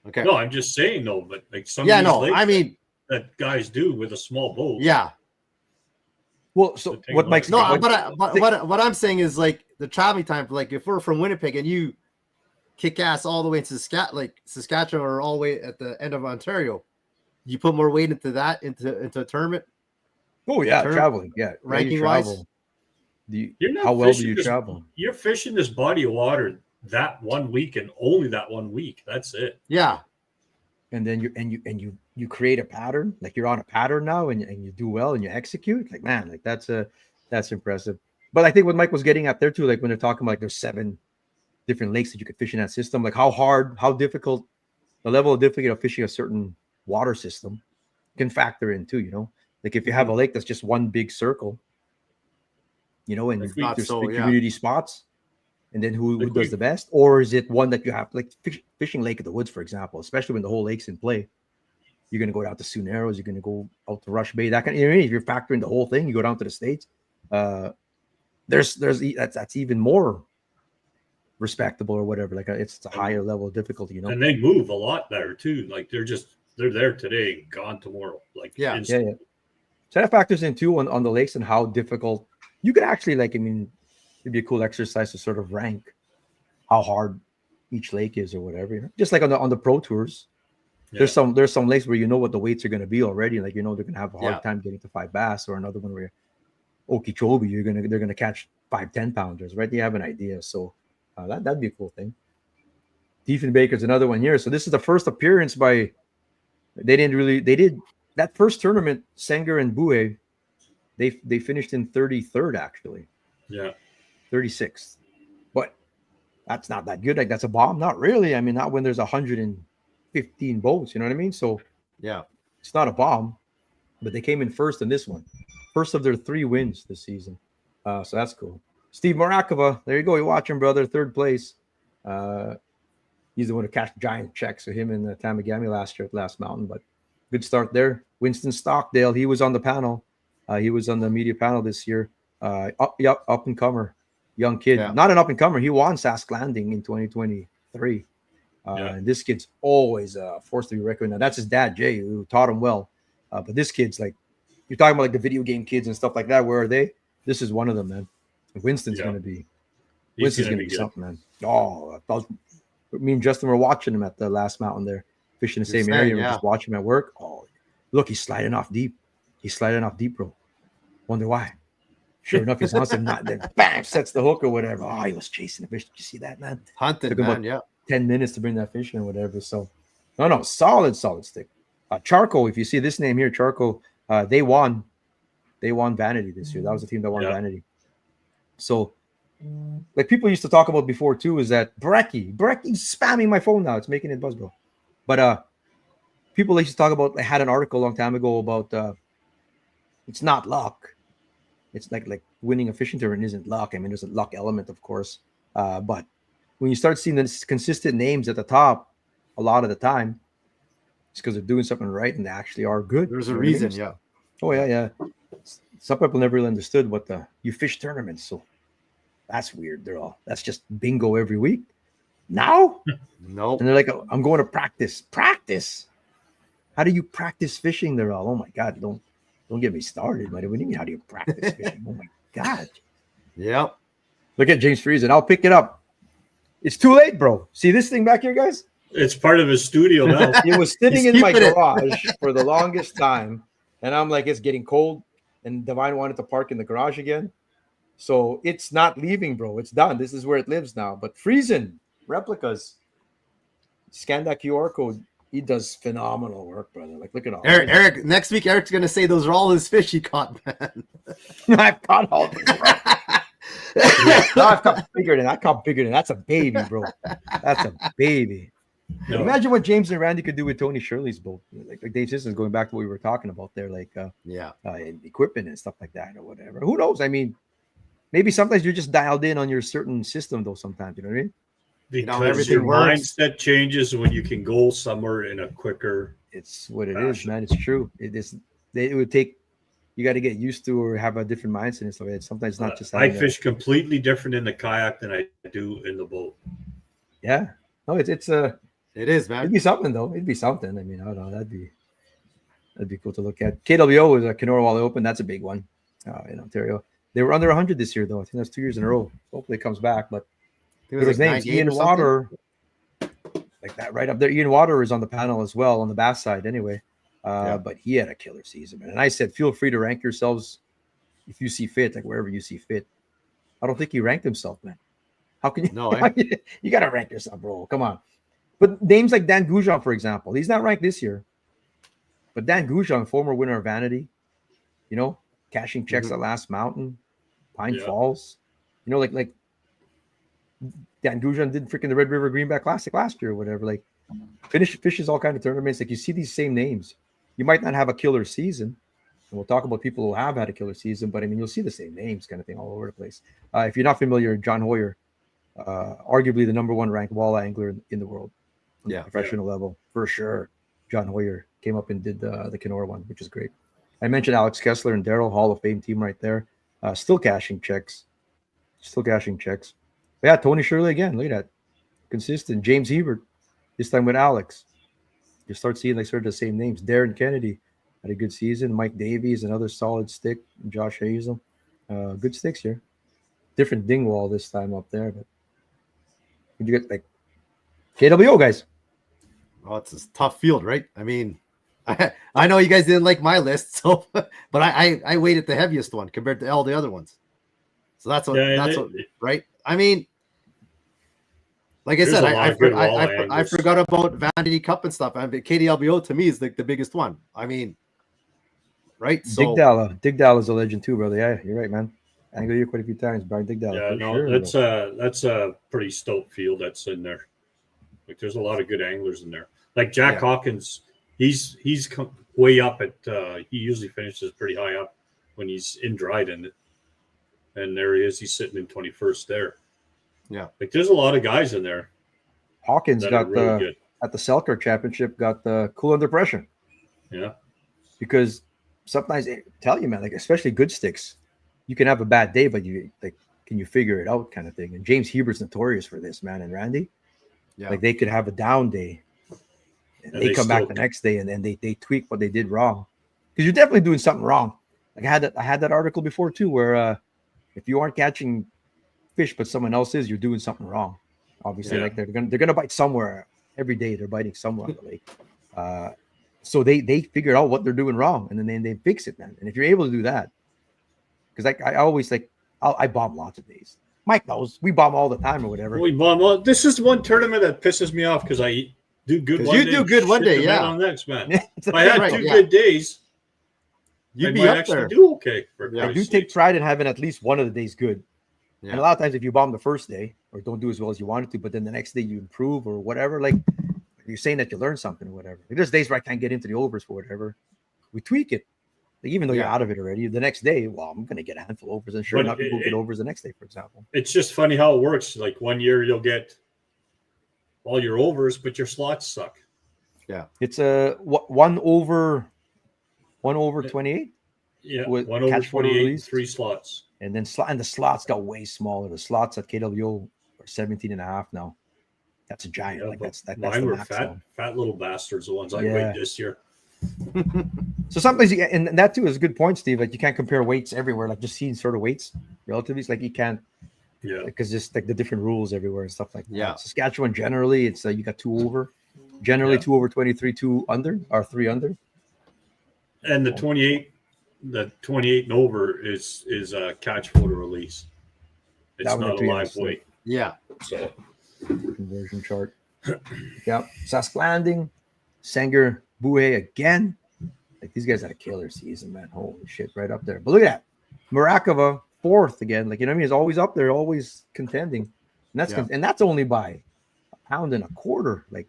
Okay. No, I'm just saying no, but like some I mean that guys do with a small boat. Yeah. Well, so what makes what I'm saying is like the traveling time. Like if we're from Winnipeg and you kick ass all the way to Saskatchewan or all the way at the end of Ontario, you put more weight into that into a tournament. Oh yeah, traveling. Yeah, ranking wise. How well do you travel? You're fishing this body of water that 1 week and only that 1 week. That's it. Yeah. And then you create a pattern, like you're on a pattern now and you do well and you execute. Like, man, like that's impressive. But I think what Mike was getting at there too, like when they're talking about like there's 7 different lakes that you could fish in that system, like how difficult the level of difficulty of fishing a certain water system can factor in too, like if you have a lake that's just one big circle, and there's community spots, and then who does the best? Or is it one that you have, like fishing Lake of the Woods, for example, especially when the whole lake's in play? You're going to go down to Sioux Narrows, you're going to go out to Rush Bay, that kind of, if you're factoring the whole thing, you go down to the States. That's even more respectable or whatever. Like it's a higher level of difficulty, And they move a lot better too. Like they're there today, gone tomorrow. Like So that factors in too on the lakes and how difficult you could actually it'd be a cool exercise to sort of rank how hard each lake is or whatever. Just like on the pro tours, there's some lakes where what the weights are going to be already. Like they're going to have a hard time getting to 5 bass, or another one where Okeechobee they're going to catch 5 10-pounders, right? You have an idea. So that'd be a cool thing. Diefenbaker's another one here. So this is the first appearance by. They did that first tournament. Sanger and Bouet, they finished in 33rd actually. Yeah. 36th, but that's not that good. Like that's a bomb. Not really. I mean, not when there's 115 boats. You know what I mean? So yeah, it's not a bomb, but they came in first in this one. First of their 3 wins this season. So that's cool. Steve Morakova, there you go. You watch him, brother. 3rd place. He's the one who cashed giant checks for him in the Tamagami last year at Last Mountain, but good start there. Winston Stockdale, he was on the panel. He was on the media panel this year. Up and comer, young kid. Not an up and comer. He won Sask Landing in 2023. And this kid's always forced to be reckoned. Now that's his dad, Jay, who taught him well. But this kid's like, you're talking about like the video game kids and stuff like that. Where are they? This is one of them, man. Winston's going to be something, man. Oh, me and Justin were watching him at the Last Mountain there, fishing the same area. We're just watching him at work. Oh, look, he's sliding off deep. Bro. Wonder why. Sure enough, he's on some not there. Bam, sets the hook or whatever. Oh, he was chasing the fish. Did you see that, man? Hunted, man. 10 minutes to bring that fish in or whatever. So, no, solid stick. Charcoal, if you see this name here, Charcoal, they won Vanity this year. That was the team that won Vanity. So, like people used to talk about before too, is that Brecky spamming my phone now. It's making it buzz, bro. But people used to talk about. I had an article a long time ago about it's not luck. It's like winning a fishing tournament isn't luck. I mean, there's a luck element, of course. But when you start seeing the consistent names at the top, a lot of the time, it's because they're doing something right and they actually are good. There's a reason, yeah. Oh yeah. Some people never really understood what you fish tournaments, so that's weird. That's just bingo every week. Now, no, and they're like, oh, I'm going to practice. Practice? How do you practice fishing? They're all, oh my god, don't get me started. What do you mean? How do you practice fishing? Oh my god. Yep. Look at James Friesen. I'll pick it up. It's too late, bro. See this thing back here, guys? It's part of his studio now. It was sitting in my garage for the longest time, and I'm like, it's getting cold. And Divine wanted to park in the garage again. So it's not leaving, bro. It's done. This is where it lives now. But Friesen, replicas, scan that QR code. He does phenomenal work, brother. Like, look at all. Eric, next week, Eric's going to say those are all his fish he caught, man. I've caught all these, bro. No, I've caught bigger than that. I caught bigger than that. That's a baby, bro. That's a baby. No. Imagine what James and Randy could do with Tony Shirley's boat. Like Dave Sissons, going back to what we were talking about there, like equipment and stuff like that or whatever. Who knows? I mean, maybe sometimes you're just dialed in on your certain system, though. Sometimes, you know what I mean? Because your mindset changes when you can go somewhere in a quicker. It's what it is, man. It's true. It is. It would take. You got to get used to or have a different mindset and stuff. Sometimes not just. I fish completely different in the kayak than I do in the boat. Yeah. No, it's It is, man. It'd be something, though. It'd be something. I mean, I don't know. That'd be cool to look at. KWO is a Kenora Walleye Open. That's a big one in Ontario. They were under 100 this year, though. I think that's 2 years in a row. Hopefully, it comes back. But there was names. Ian Water, like that right up there. Ian Water is on the panel as well on the bass side, anyway. But he had a killer season, man. And I said, feel free to rank yourselves if you see fit, like wherever you see fit. I don't think he ranked himself, man. How can you? No, you got to rank yourself, bro. Come on. But names like Dan Goujon, for example, he's not ranked this year. But Dan Goujon, former winner of Vanity, cashing checks at Last Mountain, Pine Falls, like Dan Goujon did freaking the Red River Greenback Classic last year or whatever. Like, fishes all kind of tournaments. Like, you see these same names. You might not have a killer season. And we'll talk about people who have had a killer season, but I mean, you'll see the same names kind of thing all over the place. If you're not familiar, John Hoyer, arguably the number one ranked walleye angler in the world. Professional level for sure. John Hoyer came up and did the Kenora one, which is great. I mentioned Alex Kessler and Daryl, Hall of Fame team right there. Still cashing checks. But yeah, Tony Shirley again. Look at that. Consistent. James Hebert, this time with Alex. You start seeing sort of the same names. Darren Kennedy had a good season. Mike Davies, another solid stick. Josh Hazel. Good sticks here. Different Dingwall this time up there. But would you get KWO, guys? Oh, it's a tough field, right? I mean, I know you guys didn't like my list, so but I weighted the heaviest one compared to all the other ones. So that's what right? I mean, like I said, I forgot about Vanity Cup and stuff. I mean, KDLBO to me is like the biggest one. I mean, right? So Digdala is a legend too, brother. Yeah, you're right, man. Angled you quite a few times, Brian Digdala. Yeah, no, sure, that's a pretty stoked field that's in there. Like, there's a lot of good anglers in there. Like Jack Hawkins, he's way up at. He usually finishes pretty high up when he's in Dryden, and there he is. He's sitting in 21st there. Yeah, like there's a lot of guys in there. Hawkins got really at the Selkirk Championship, got the cool under pressure. Yeah, because sometimes tell you, man, like especially good sticks, you can have a bad day, but can you figure it out, kind of thing. And James Hebert's notorious for this, man, and Randy. Yeah. Like they could have a down day and they come back the next day and then they tweak what they did wrong. Because you're definitely doing something wrong. Like I had that article before too, where if you aren't catching fish but someone else is, you're doing something wrong. Obviously, like they're gonna bite somewhere every day. They're biting somewhere on the lake. So they figure out what they're doing wrong and then they fix it, man. And if you're able to do that, because I always I bomb lots of days. Mike knows we bomb all the time or whatever. We bomb. Well, this is one tournament that pisses me off because I do good one you day. do good one day, shit the yeah. bed on the next, man. It's If I had right, two yeah. good days, You'd I be might up actually there. do okay. For I do Christ's take sakes. pride in having at least one of the days good. Yeah. And a lot of times, if you bomb the first day or don't do as well as you wanted to, but then the next day you improve or whatever, like you're saying that you learned something or whatever. Like, there's days where I can't get into the overs for whatever. We tweak it. Like, even though you're Yeah. out of it already, the next day, well, I'm going to get a handful of overs. And sure But enough, people get overs the next day, for example. It's just funny how it works. Like one year you'll get all your overs, but your slots suck. It's a 1 over 28. Yeah, With 1 over catch photo 28, release. 3 slots. And then and the slots got way smaller. The slots at KWO are 17 and a half now. That's a giant. Yeah, like but that's mine the were max fat, now. fat little bastards. The ones I Yeah. weighed this year. So sometimes and that too is a good point, Steve. Like you can't compare weights everywhere. Like just seeing sort of weights relatively, it's like you can't. Yeah, Because just like the different rules everywhere and stuff like that. Yeah. Saskatchewan generally, it's you got 2 over. Generally, Yeah. 2 over 23, 2 under or 3 under. and the 28 and over is a catch photo release. It's That one not a too, yeah, live so- weight. Yeah. So Conversion chart. Yeah. Sask Landing, Sanger, Bouet again. Like these guys had a killer season, man. Holy shit, right up there. But look at that. Murakova, 4th again. Like, you know what I mean? He's always up there, always contending. And that's Yeah. and that's only by £1.25, like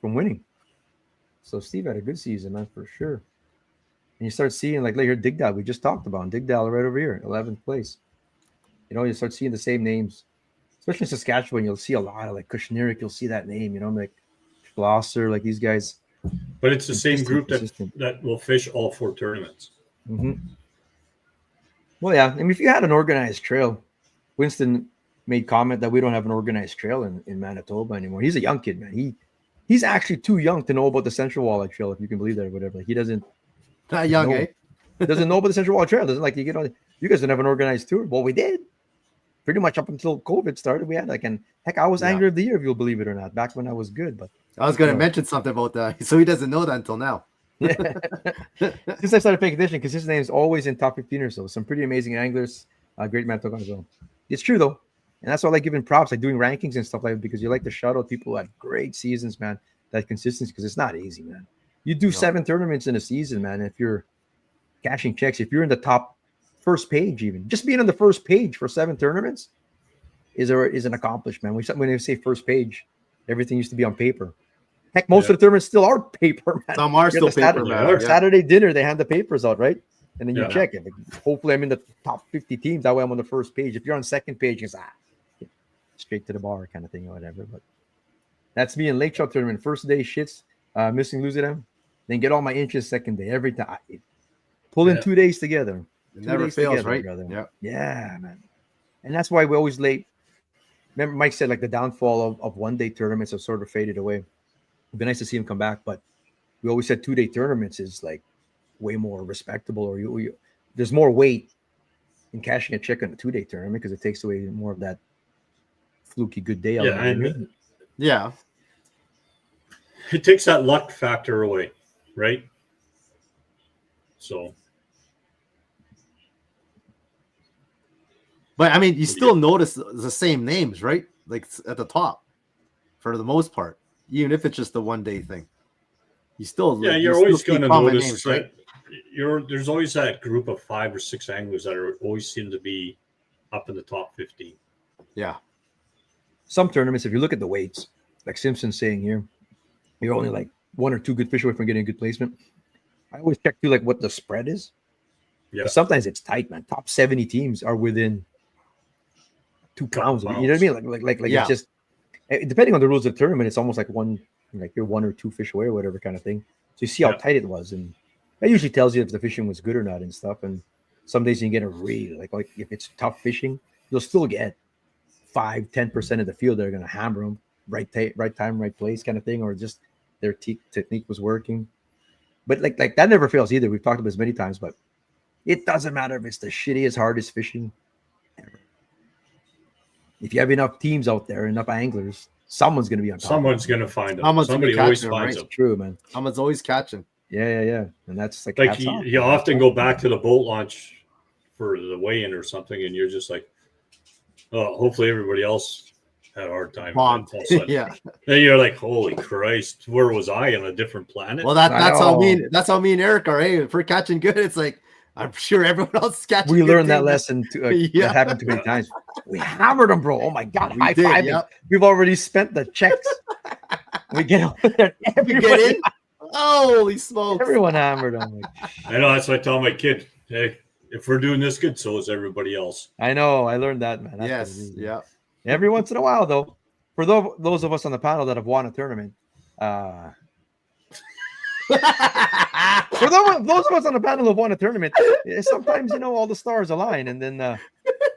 from winning. So Steve had a good season, man, for sure. And you start seeing like here, Digdal, we just talked about Digdal right over here, 11th place. You know, you start seeing the same names, especially in Saskatchewan. You'll see a lot of like Kushnirik. You'll see that name, you know, like Schlosser, like these guys. but it's the same group Consistent. that will fish all 4 tournaments. Mm-hmm. Well, yeah. I mean, if you had an organized trail, Winston made comment that we don't have an organized trail in Manitoba anymore. He's a young kid, man. He's actually too young to know about the Central Walleye Trail, if you can believe that or whatever. Like, he doesn't Not young, No. eh? doesn't know about the Central Walleye Trail. Doesn't like you get on. You guys didn't have an organized tour. Well, we did. Pretty much up until COVID started, we had like, and heck, I was Yeah. Angler of the Year, if you'll believe it or not, back when I was good. But I was going to No. mention something about that. So he doesn't know that until now. since I started paying attention, because his name is always in top 15 or so. Some pretty amazing anglers, great man talking as well. It's true though, and that's why I like giving props, like doing rankings and stuff like that, because you like to shout out people who had great seasons, man. That consistency, because it's not easy, man. You do 7 tournaments in a season, man. If you're cashing checks, if you're in the top first page, even just being on the first page for 7 tournaments is an accomplishment. When you say first page, everything used to be on paper. Heck, most of the tournaments still are paper, man. Some are still paper, Saturday- man. yeah. Yeah. Saturday dinner, they hand the papers out, right? And then you Yeah. check it. Like, hopefully, I'm in the top 50 teams. That way, I'm on the first page. If you're on second page, it's straight to the bar kind of thing or whatever. But that's me in Lake Trout tournament. First day, shits, missing, losing them. Then get all my inches second day every time. Pull in Yeah. 2 days together. It 2 never days fails, together, right? brother. Yeah. Yeah, man. And that's why we always late. Remember, Mike said like the downfall of 1 day tournaments have sort of faded away. It'd be nice to see him come back, but we always said 2 day tournaments is like way more respectable, or there's more weight in cashing a check on a 2 day tournament because it takes away more of that fluky good day. Yeah, element. and Yeah. it takes that luck factor away, right? So But I mean, you still notice the same names, right? Like at the top for the most part, even if it's just a 1 day thing. You still, yeah, like, you're you still always see going to common notice names, that right? there's always that group of 5 or 6 anglers that are always seem to be up in the top 15. Yeah. Some tournaments, if you look at the weights, like Simpson's saying here, you're only like 1 or 2 good fish away from getting a good placement. I always check too, like what the spread is. Yeah, Sometimes it's tight, man. Top 70 teams are within 2 pounds. You know what I mean? Like Yeah. it's just depending on the rules of the tournament, it's almost like you're 1 or 2 fish away or whatever kind of thing. So you see how Yeah. tight it was, and that usually tells you if the fishing was good or not and stuff. And some days you can get a really like if it's tough fishing, you'll still get 5-10% of the field that are going to hammer them right time, right place kind of thing, or just their technique was working. But like that never fails either. We've talked about this many times, but it doesn't matter if it's the shittiest, hardest fishing ever. If you have enough teams out there, enough anglers, someone's going to be on top. someone's going to find them. Someone's gonna Somebody be always catching them, finds right? them. True, man. Someone's always catching. Yeah. And that's like Like hats off, you man. often go back to the boat launch for the weigh-in or something, and you're just like, Oh, hopefully everybody else had a hard time. Bombed. All of a sudden, Yeah. Then you're like, holy Christ, where was I on a different planet? Well, that's how me and Eric are. Hey, if we're catching good, it's like I'm sure everyone else is catching. We good learned too, that lesson. That happened too many times. We hammered them, bro. Oh my god, high five! Yep. We've already spent the checks. We get over there. You get in. Holy smokes! Everyone hammered them. I know. That's what I tell my kid. Hey, if we're doing this good, so is everybody else. I know. I learned that, man. That's yes. Yeah. Every once in a while, though, for those of us on the panel that have won a tournament, for those of us on the panel who have won a tournament, sometimes all the stars align, and then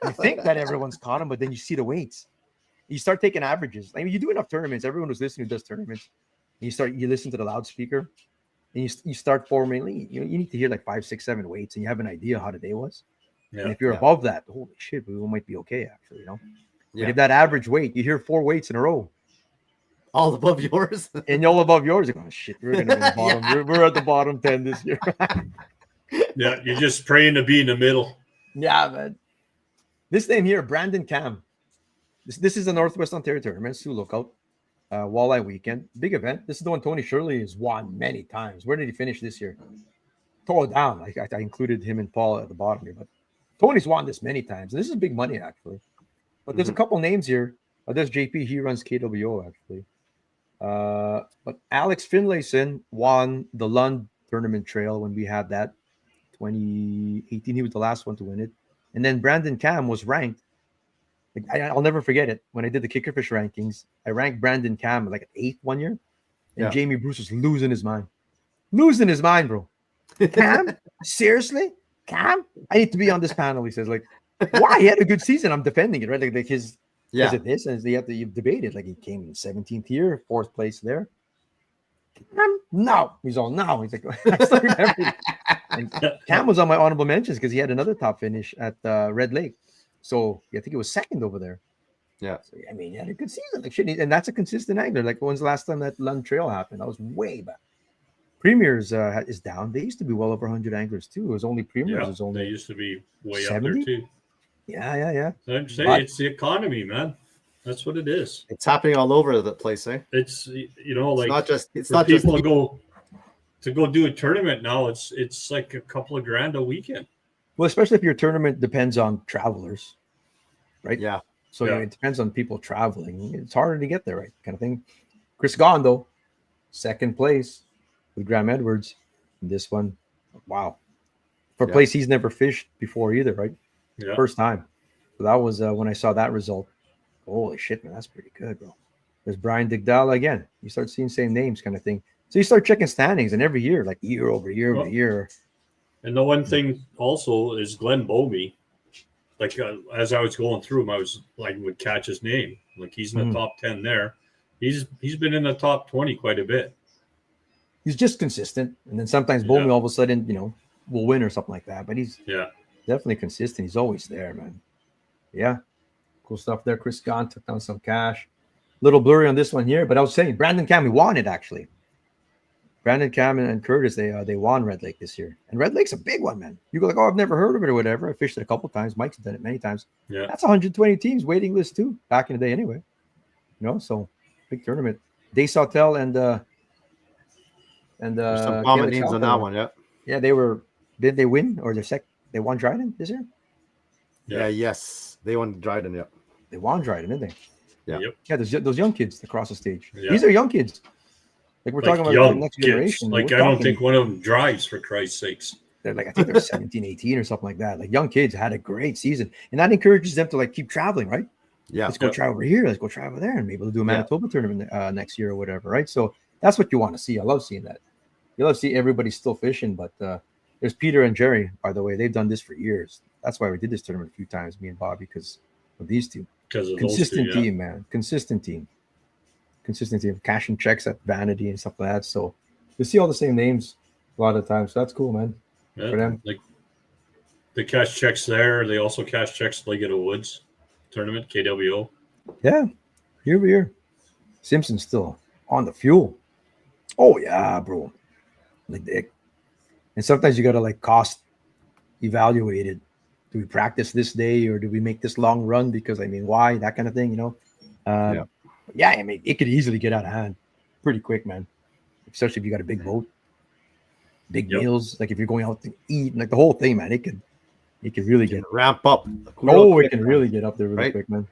you think that everyone's caught them, but then you see the weights. You start taking averages. I mean, you do enough tournaments. Everyone who's listening who does tournaments, you listen to the loudspeaker, and you start forming. You need to hear like 5, 6, 7 weights, and you have an idea how the day was. Yeah, and if you're above that, holy shit, we might be okay actually. Yeah. But if that average weight, you hear 4 weights in a row, all above yours, and all above yours, you're going, shit, we're gonna be the bottom. Yeah. We're at the bottom 10 this year. Yeah, you're just praying to be in the middle. Yeah, man. This name here, Brandon Cam. This is the Northwest Ontario tournament, Sioux Lookout, Walleye weekend, big event. This is the one Tony Shirley has won many times. Where did he finish this year? Tore it down. I included him and Paul at the bottom here, but Tony's won this many times. And this is big money actually. But there's a couple names here. There's JP. He runs KWO actually. But Alex Finlayson won the Lund tournament trail when we had that 2018. He was the last one to win it. And then Brandon Cam was ranked. I'll never forget it. When I did the Kickerfish rankings, I ranked Brandon Cam like 8th one year. And Jamie Bruce was losing his mind. Losing his mind, bro. Cam? Seriously? Cam? I need to be on this panel. He says, like, why? He had a good season. I'm defending it, right? Like his is it this? And you've debated. Like he came in 17th here, 4th place there. No. He's all no. He's like, I still remember. And Cam was on my honorable mentions because he had another top finish at Red Lake. So I think it was 2nd over there. Yeah. So, I mean, he had a good season. Like shit. And that's a consistent angler. Like when's the last time that Lund Trail happened? That was way back. Premiers is down. They used to be well over 100 anglers too. It was only Premiers. Yeah, was only they used to be way 70? up there too. Yeah. I'm saying it's the economy, man. That's what it is. It's happening all over the place, eh? It's like it's not just people to go do a tournament now. It's like a couple of grand a weekend. Well, especially if your tournament depends on travelers, right? Yeah. So it depends on people traveling. It's harder to get there, right? Kind of thing. Chris Gondo, 2nd place with Graham Edwards. And this one, wow. For a place he's never fished before either, right? Yeah. First time. So that was when I saw that result. Holy shit, man, that's pretty good, bro. There's Brian Digdala again. You start seeing same names kind of thing. So you start checking standings, and every year, like year over year over year. And the one thing also is Glenn Bowby. Like as I was going through him, I would catch his name. Like he's in the top 10 there. He's been in the top 20 quite a bit. He's just consistent, and then sometimes Bowby all of a sudden, will win or something like that. But he's definitely consistent. He's always there, man. Yeah, cool stuff there. Chris Gahn took down some cash. Little blurry on this one here, but I was saying Brandon Cam won it actually. Brandon Cam and Curtis, they won Red Lake this year. And Red Lake's a big one, man. You go like, oh, I've never heard of it or whatever. I fished it a couple times. Mike's done it many times. Yeah. That's 120 teams waiting list too, back in the day anyway. So big tournament. Day Sautel and some common names on that one, Yeah, did they win or they won Dryden this year? Yes. They won Dryden, They won Dryden, didn't they? Yeah. Yep. Yeah, those young kids across the stage. Yeah. These are young kids. Like we're talking about the next generation. Like I don't think one of them drives, for Christ's sakes. They're like, I think they're 17, 18 or something like that. Like young kids had a great season. And that encourages them to like keep traveling, right? Yeah. Let's go try over here. Let's go try over there. And maybe we'll do a Manitoba tournament next year or whatever, right? So that's what you want to see. I love seeing that. You love to see everybody still fishing, but there's Peter and Jerry, by the way. They've done this for years. That's why we did this tournament a few times, me and Bobby, because of these two. Because of consistent those two, team, man. Consistent team. Consistency of cashing checks at Vanity and stuff like that. So you see all the same names a lot of times. So that's cool, man. Yeah, for them. Like they cash checks there. They also cash checks Leggett of Woods tournament, KWO. Yeah, year over year. Simpson's still on the fuel. Oh yeah, bro. Like and sometimes you gotta like cost evaluate it do we practice this day or do we make this long run? Because why? That kind of thing, Yeah, I mean, it could easily get out of hand pretty quick, man. Especially if you got a big boat, big meals. Like if you're going out to eat, like the whole thing, man, it could really get ramp up. It can really get up there really quick, man.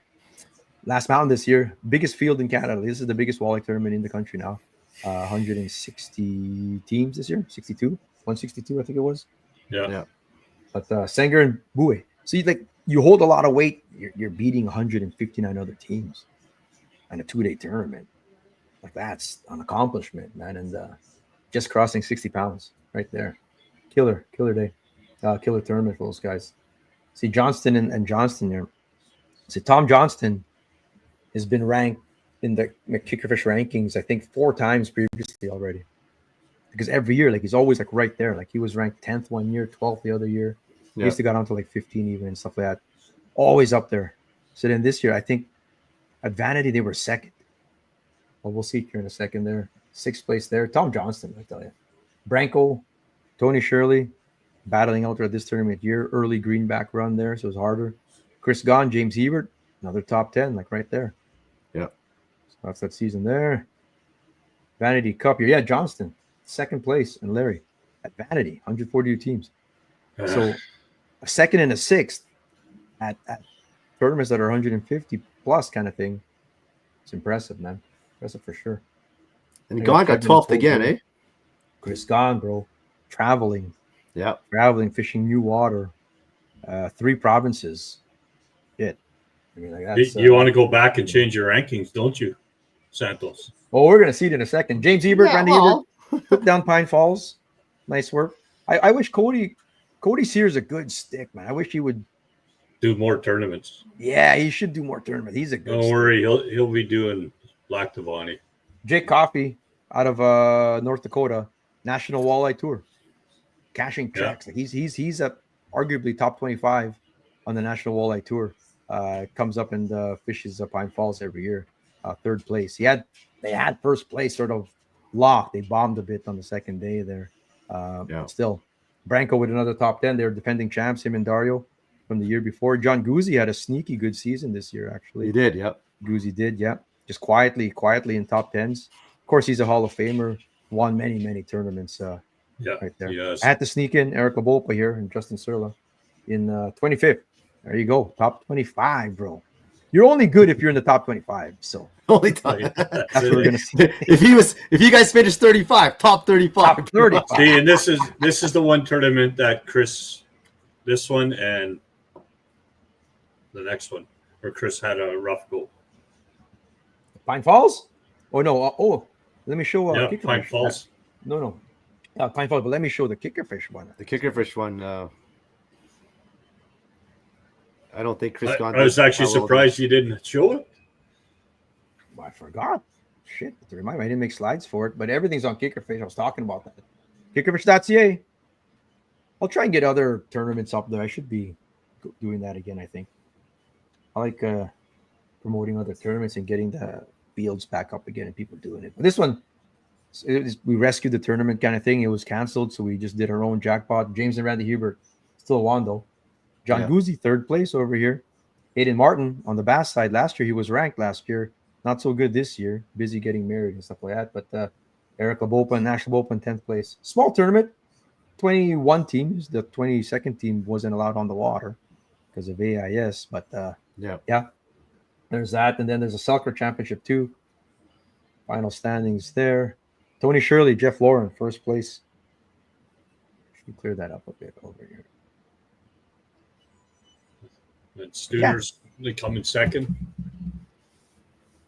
Last Mountain this year, biggest field in Canada. This is the biggest walleye tournament in the country now. 160 teams this year, 162, I think it was. Yeah. But Sanger and Boué. So you hold a lot of weight. You're beating 159 other teams in a 2-day tournament. Like that's an accomplishment, man. And just crossing 60 pounds right there. Killer day. Killer tournament for those guys. See Johnston and Johnston there. See Tom Johnston has been ranked in the Kickerfish rankings, I think 4 times previously already. Because every year, he's always right there. Like he was ranked 10th one year, 12th the other year. He used to got on to 15 even and stuff like that. Always up there. So then this year, I think at Vanity they were second. Well, we'll see here in a second there. 6th place there. Tom Johnston, I tell you. Branko, Tony Shirley, battling out there at this tournament year. Early greenback run there, so it was harder. Chris Gahn, James Hebert, another top 10, right there. Yeah. So that's that season there. Vanity Cup here. Yeah, Johnston, 2nd place, and Larry at Vanity, 142 teams. So a 2nd and a 6th at tournaments that are 150 plus kind of thing. It's impressive, man. Impressive for sure. And Gahn got 12th again, eh? Chris Gahn, bro. Traveling. Yeah. Traveling, fishing new water. 3 provinces. Shit. That's, you want to go back and change your rankings, don't you, Santos? Well, we're going to see it in a second. James Hebert, Randy Hebert, took down Pine Falls. Nice work. I wish Cody Sears a good stick, man. I wish he would do more tournaments. Yeah, he should do more tournaments. He's a good Don't worry, he'll be doing Lac Davani. Jake Coffey out of North Dakota, National Walleye Tour. Cashing checks. He's arguably top 25 on the National Walleye Tour. Comes up and fishes Pine Falls every year. 3rd place. They had 1st place sort of locked. They bombed a bit on the 2nd day there. But still, Branko with another top 10. They're defending champs, him and Dario from the year before. John Guzzi had a sneaky good season this year, actually. He did, yeah. Guzzi did, yeah. Just quietly in top 10s. Of course, he's a Hall of Famer. Won many tournaments right there. Yes. I had to sneak in Eric Labolpa here and Justin Serla in 25th. There you go. Top 25, bro. You're only good if you're in the top 25. So only top. That's what we're gonna see. If you guys finish 35, top 35. Top 35. See, and this is the one tournament that Chris, this one and the next one, where Chris had a rough go. Pine Falls? Oh no. Let me show Pine Falls. No. Pine Falls, but let me show the Kickerfish one. The Kickerfish one. I don't think Chris Gahn. I was actually surprised you didn't show it. Well, I forgot. Shit. To remind me, I didn't make slides for it, but everything's on Kickerfish. I was talking about that. Kickerfish.ca. I'll try and get other tournaments up there. I should be doing that again, I think. I like promoting other tournaments and getting the fields back up again and people doing it. But this one, we rescued the tournament kind of thing. It was canceled, so we just did our own jackpot. James and Randy Hebert still won, though. John Guzzi, 3rd place over here. Hayden Martin on the bass side. Last year, he was ranked last year. Not so good this year. Busy getting married and stuff like that. But Eric Labolpa, National Open, 10th place. Small tournament. 21 teams. The 22nd team wasn't allowed on the water because of AIS. But there's that. And then there's a Selker Championship too. Final standings there. Tony Shirley, Jeff Lauren, 1st place. Should clear that up a bit over here. And Stooners, they come in 2nd.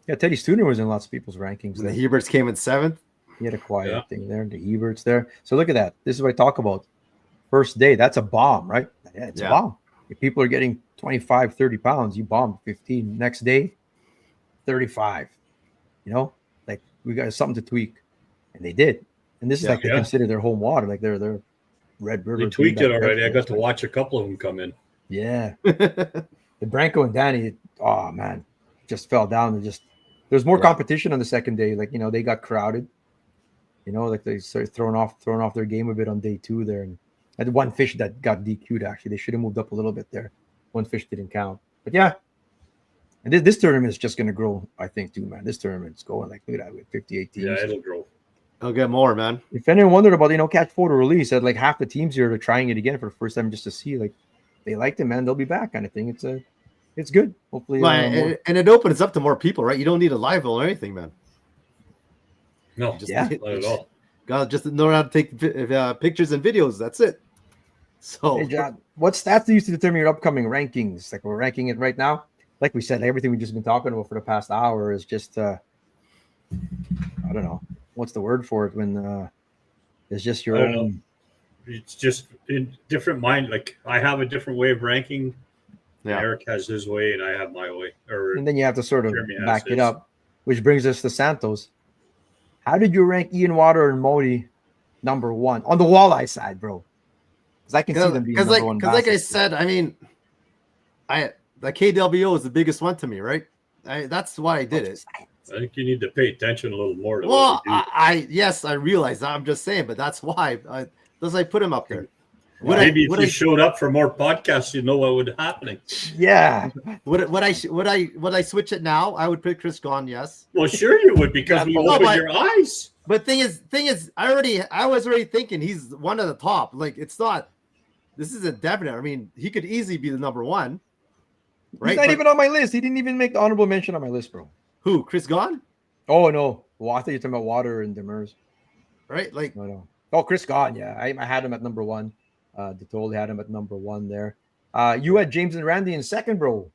Yeah, Teddy Stooner was in lots of people's rankings. The Heberts came in 7th. He had a quiet thing there. The Heberts there. So look at that. This is what I talk about. First day, that's a bomb, right? Yeah, it's a bomb. If people are getting 25, 30 pounds, you bomb 15. Next day, 35. We got something to tweak. And they did. And this is they consider their home water. Like they're Red River. They tweaked it already. I got to watch a couple of them come in. Yeah. The Branko and Danny, oh man, just fell down. There's more competition on the 2nd day. They got crowded. They started throwing off their game a bit on day 2 there. And I had one fish that got DQ'd, actually. They should have moved up a little bit there. One fish didn't count. But yeah. And this tournament is just going to grow, I think, too, man. This tournament's going like, look at that, with 58 teams. Yeah, it'll grow. I'll get more, man. If anyone wondered about, catch photo release, that like half the teams here are trying it again for the first time just to see, like, they liked it, man. They'll be back kind of thing. It's good. Hopefully. And it opens up to more people, right? You don't need a live or anything, man. No, just not at all. Gotta just know how to take pictures and videos. That's it. So, hey, John, what stats do you use to determine your upcoming rankings? Like, we're ranking it right now. Like we said, everything we've just been talking about for the past hour is just, I don't know. What's the word for it when it's just your own? Know. It's just in different mind. Like, I have a different way of ranking. Yeah. Eric has his way, and I have my way. And then you have to sort of back it up, which brings us to Santos. How did you rank Ian Water and Modi number one on the walleye side, bro? Because I can see them being number one. Because like I said, I mean, the KWO is the biggest one to me, right? That's why I did it. I think you need to pay attention a little more. Well, yes, I realize that. I'm just saying, but that's why I put him up there. Maybe if you showed up for more podcasts, you know what would happen. Yeah. Would I switch it now? I would pick Chris Gone. Yes. Well, sure you would, because we opened your eyes. But thing is, I was already thinking he's one of the top. Like, it's not. This isn't definite. I mean, he could easily be the number one. Right. He's not even on my list. He didn't even make the honorable mention on my list, bro. Who? Chris Gone? Oh no. Well, I thought you were talking about Water and Demers. Right. Like. No. Oh, Chris Gone. Yeah, I had him at number one. They totally had him at number one there. You had James and Randy in second, bro.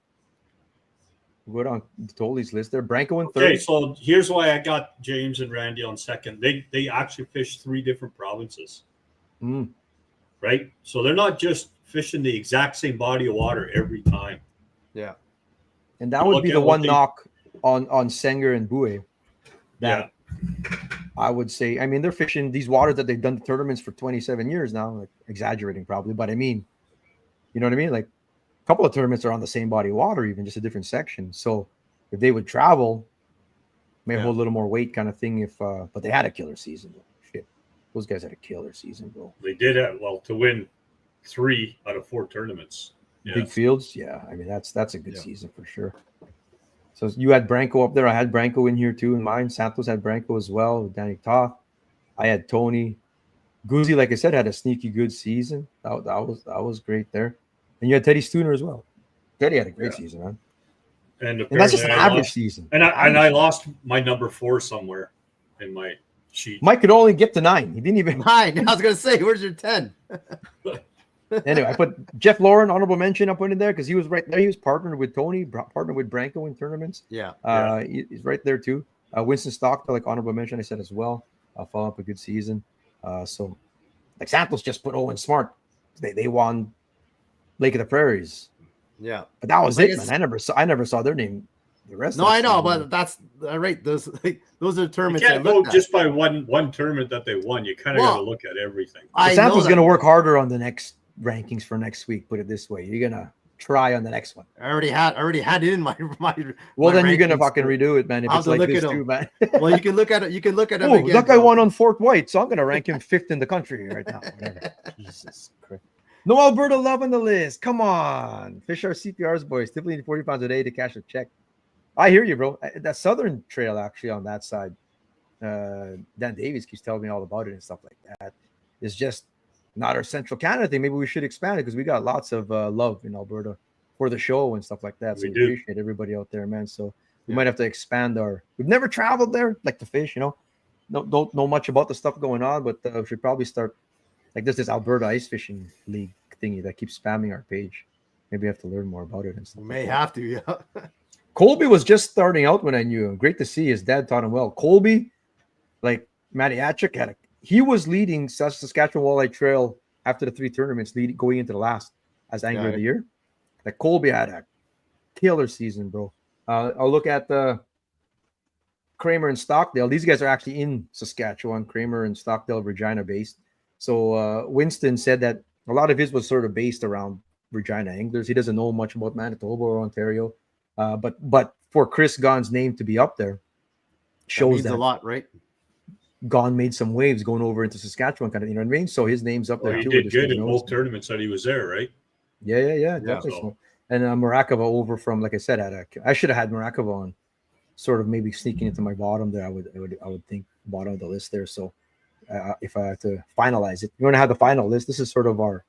Good on Tolly's list there. Branko in third. Okay, so here's why I got James and Randy on second. They actually fished 3 different provinces. Right? So they're not just fishing the exact same body of water every time. Yeah. And that would be the one knock on Senger and Bouet. Yeah. I would say, I mean, they're fishing these waters that they've done the tournaments for 27 years now, like exaggerating probably, but I mean, you know what I mean? Like a couple of tournaments are on the same body of water, even just a different section. So if they would travel, may hold a little more weight kind of thing. But they had a killer season. Shit. Those guys had a killer season, bro. They did have, to win 3 out of 4 tournaments. Yeah. Big fields. Yeah. I mean, that's a good season for sure. So you had Branko up there. I had Branko in here too in mine. Santos had Branko as well with Danny Toth. I had Tony. Guzzi, like I said, had a sneaky good season. That was great there. And you had Teddy Stooner as well. Teddy had a great season, man. And that's just an average season. And I lost my number 4 somewhere in my sheet. Mike could only get to 9. He didn't even 9. I was gonna say, where's your 10? Anyway, I put Jeff Lauren, honorable mention, I put in there because he was right there. He was partnered with Tony, partnered with Branko in tournaments. Yeah. He's right there too. Winston Stockdale, like honorable mention, I said as well. Follow up a good season. So like Santos just put Owen Smart. They won Lake of the Prairies. Yeah. But that was it, man. I never saw their name the rest of the I know, but that's right. Those are tournaments. You can't go just by one tournament that they won. You kind of got to look at everything. Santos going to work harder on the next rankings for next week. Put it this way: you're gonna try on the next one. I already had it in my. Well, then you're gonna fucking redo it, man. If it's like this too, man. Well, you can look at it. You can look at it. Oh, that guy won on Fort White, so I'm gonna rank him 5th in the country right now. Jesus Christ. No Alberta love on the list. Come on, fish our CPRs, boys. Typically 40 pounds a day to cash a check. I hear you, bro. That Southern Trail actually on that side. Dan Davies keeps telling me all about it and stuff like that. It's just not our Central Canada thing. Maybe we should expand it because we got lots of love in Alberta for the show and stuff like that. So we appreciate everybody out there, man. So we might have to expand we've never traveled there, like to fish, don't know much about the stuff going on, but we should probably start like this Alberta Ice Fishing League thingy that keeps spamming our page. Maybe I have to learn more about it and stuff. We may have to, yeah. Colby was just starting out when I knew him. Great to see his dad taught him well. Colby, like Matty Atchik, he was leading Saskatchewan Walleye Trail after the 3 tournaments, going into the last as Angler of the Year. Like Colby had a killer season, bro. I'll look at the Kramer and Stockdale. These guys are actually in Saskatchewan. Kramer and Stockdale, Regina based. So Winston said that a lot of his was sort of based around Regina anglers. He doesn't know much about Manitoba or Ontario. But for Chris Gaughan's name to be up there shows that means a lot, right? Gone made some waves going over into Saskatchewan, kind of, you know what I mean? So his name's up there He too. did good in both tournaments that he was there, right? Yeah, definitely. so. So. And Marakova over from, like I said, I should have had Marakova on, sort of maybe sneaking into my bottom there. I would think bottom of the list there. So if I had to finalize it, you want to have the final list. This is sort of our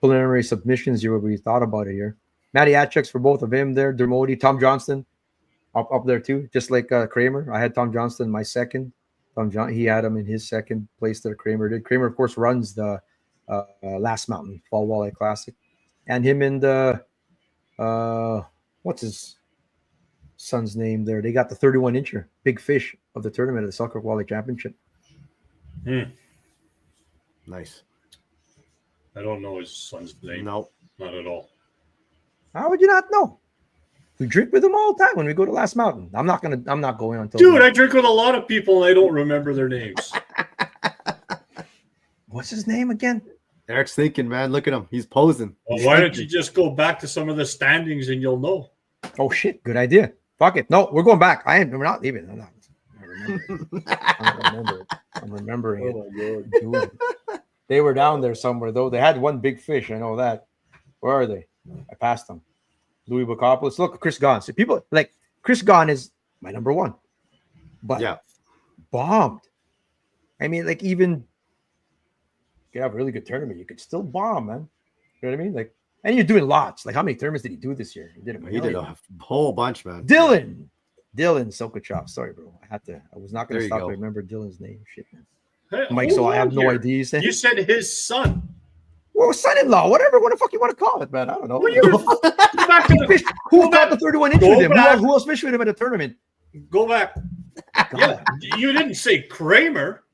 preliminary submissions here, what we thought about it here. Matty Atcheks for both of him there. Dermody, Tom Johnston up there too, just like Kramer. I had Tom Johnston my second. He had him in his second place there. Kramer did. Kramer, of course, runs the Last Mountain Fall Walleye Classic, and him and what's his son's name there? They got the 31-incher, big fish of the tournament of the Selkirk Walleye Championship. Nice. I don't know his son's name. No, not at all. How would you not know? We drink with them all the time when we go to Last Mountain. I'm not going until. Dude, I drink with a lot of people and I don't remember their names. What's his name again? Eric's thinking, man. Look at him. He's posing. Well, why don't you just go back to some of the standings and you'll know? Oh shit! Good idea. Fuck it. No, we're going back. We're not leaving. I'm remembering it. Dude. They were down there somewhere though. They had one big fish. I know that. Where are they? I passed them. Louis Bacopoulos. Look, Chris Gahn. So people like Chris Gahn is my number one, but bombed. I mean, like even you could have a really good tournament, you could still bomb, man. You know what I mean? Like, and you're doing lots. Like, how many tournaments did he do this year? He did a whole bunch, man. Dylan Silkachov. Sorry, bro. I was not going to stop to remember Dylan's name. Shit, man. Hey, Mike, so I have no idea. You said his son. Well, son-in-law, whatever. What the fuck you want to call it, man? I don't know. Well, who caught the 31-inch with him? Who else fished with him at a tournament? Go back. Yeah, you didn't say Kramer.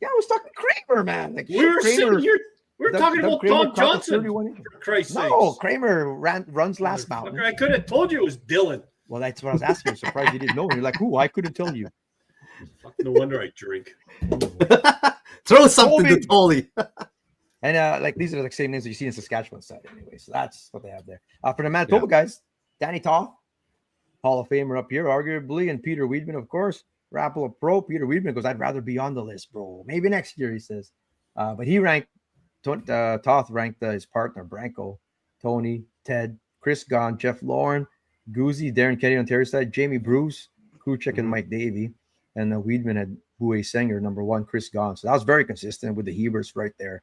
Yeah, I was talking Kramer, man. Like, we were sitting here. We were talking about Tom Johnson. For Christ's sake. No, Kramer runs Last Mountain. I could have told you it was Dylan. Well, that's what I was asking. I'm surprised you didn't know. You're like, who? I couldn't tell you. No wonder I drink. Throw something to Tolly. And like these are the same names that you see in Saskatchewan side anyway. So that's what they have there. For the Manitoba guys, Danny Toth, Hall of Famer up here, arguably, and Peter Weedman, of course. Rapala Pro. Peter Weedman goes, I'd rather be on the list, bro. Maybe next year, he says. But he ranked, Toth ranked his partner, Branko, Tony, Ted, Chris Gahn, Jeff Lauren, Goozy, Darren Kenny on Terry side, Jamie Bruce, Kuchek, and Mike Davey. And Weedman had Bue Sanger, number one, Chris Gahn. So that was very consistent with the Hebers right there.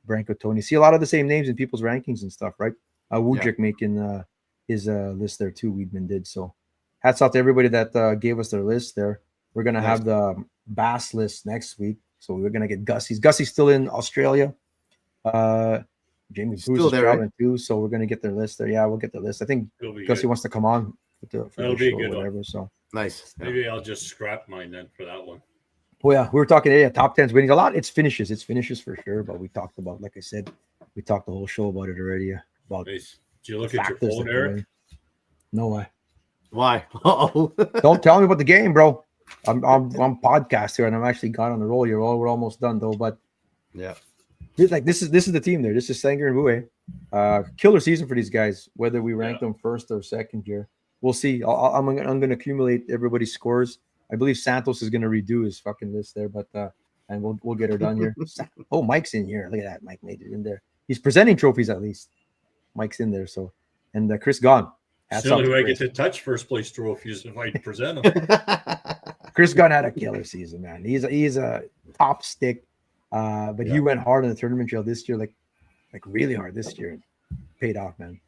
Branko, Tony. See a lot of the same names in people's rankings and stuff, right? Wujek making his list there too. Weedman did. So hats off to everybody that gave us their list there. We're going to have the Bass list next week. So we're going to get Gussie's. Gussie's still in Australia. Jamie Bruce is traveling too. So we're going to get their list there. Yeah, we'll get the list. I think Gussie wants to come on for the show or whatever. So nice. Maybe I'll just scrap mine then for that one. Oh yeah, we were talking top 10s winning a lot. It's finishes for sure. But we talked about, like I said, we talked the whole show about it already. About did you look at your phone, Eric? No way. Why? Oh, don't tell me about the game, bro. I'm podcast here, and I'm actually got on the roll here. We're almost done though. But yeah, this is the team there. This is Sanger and Bue. Killer season for these guys. Whether we rank them first or second here, we'll see. I'm going to accumulate everybody's scores. I believe Santos is going to redo his fucking list there, but and we'll get her done here. Oh, Mike's in here. Look at that. Mike made it in there. He's presenting trophies at least. Mike's in there. So, and Chris Gahn. So do I get to touch first place trophies if I present them? Chris Gahn had a killer season, man. He's a top stick, but he went hard in the tournament trail this year, like really hard this year. Paid off, man.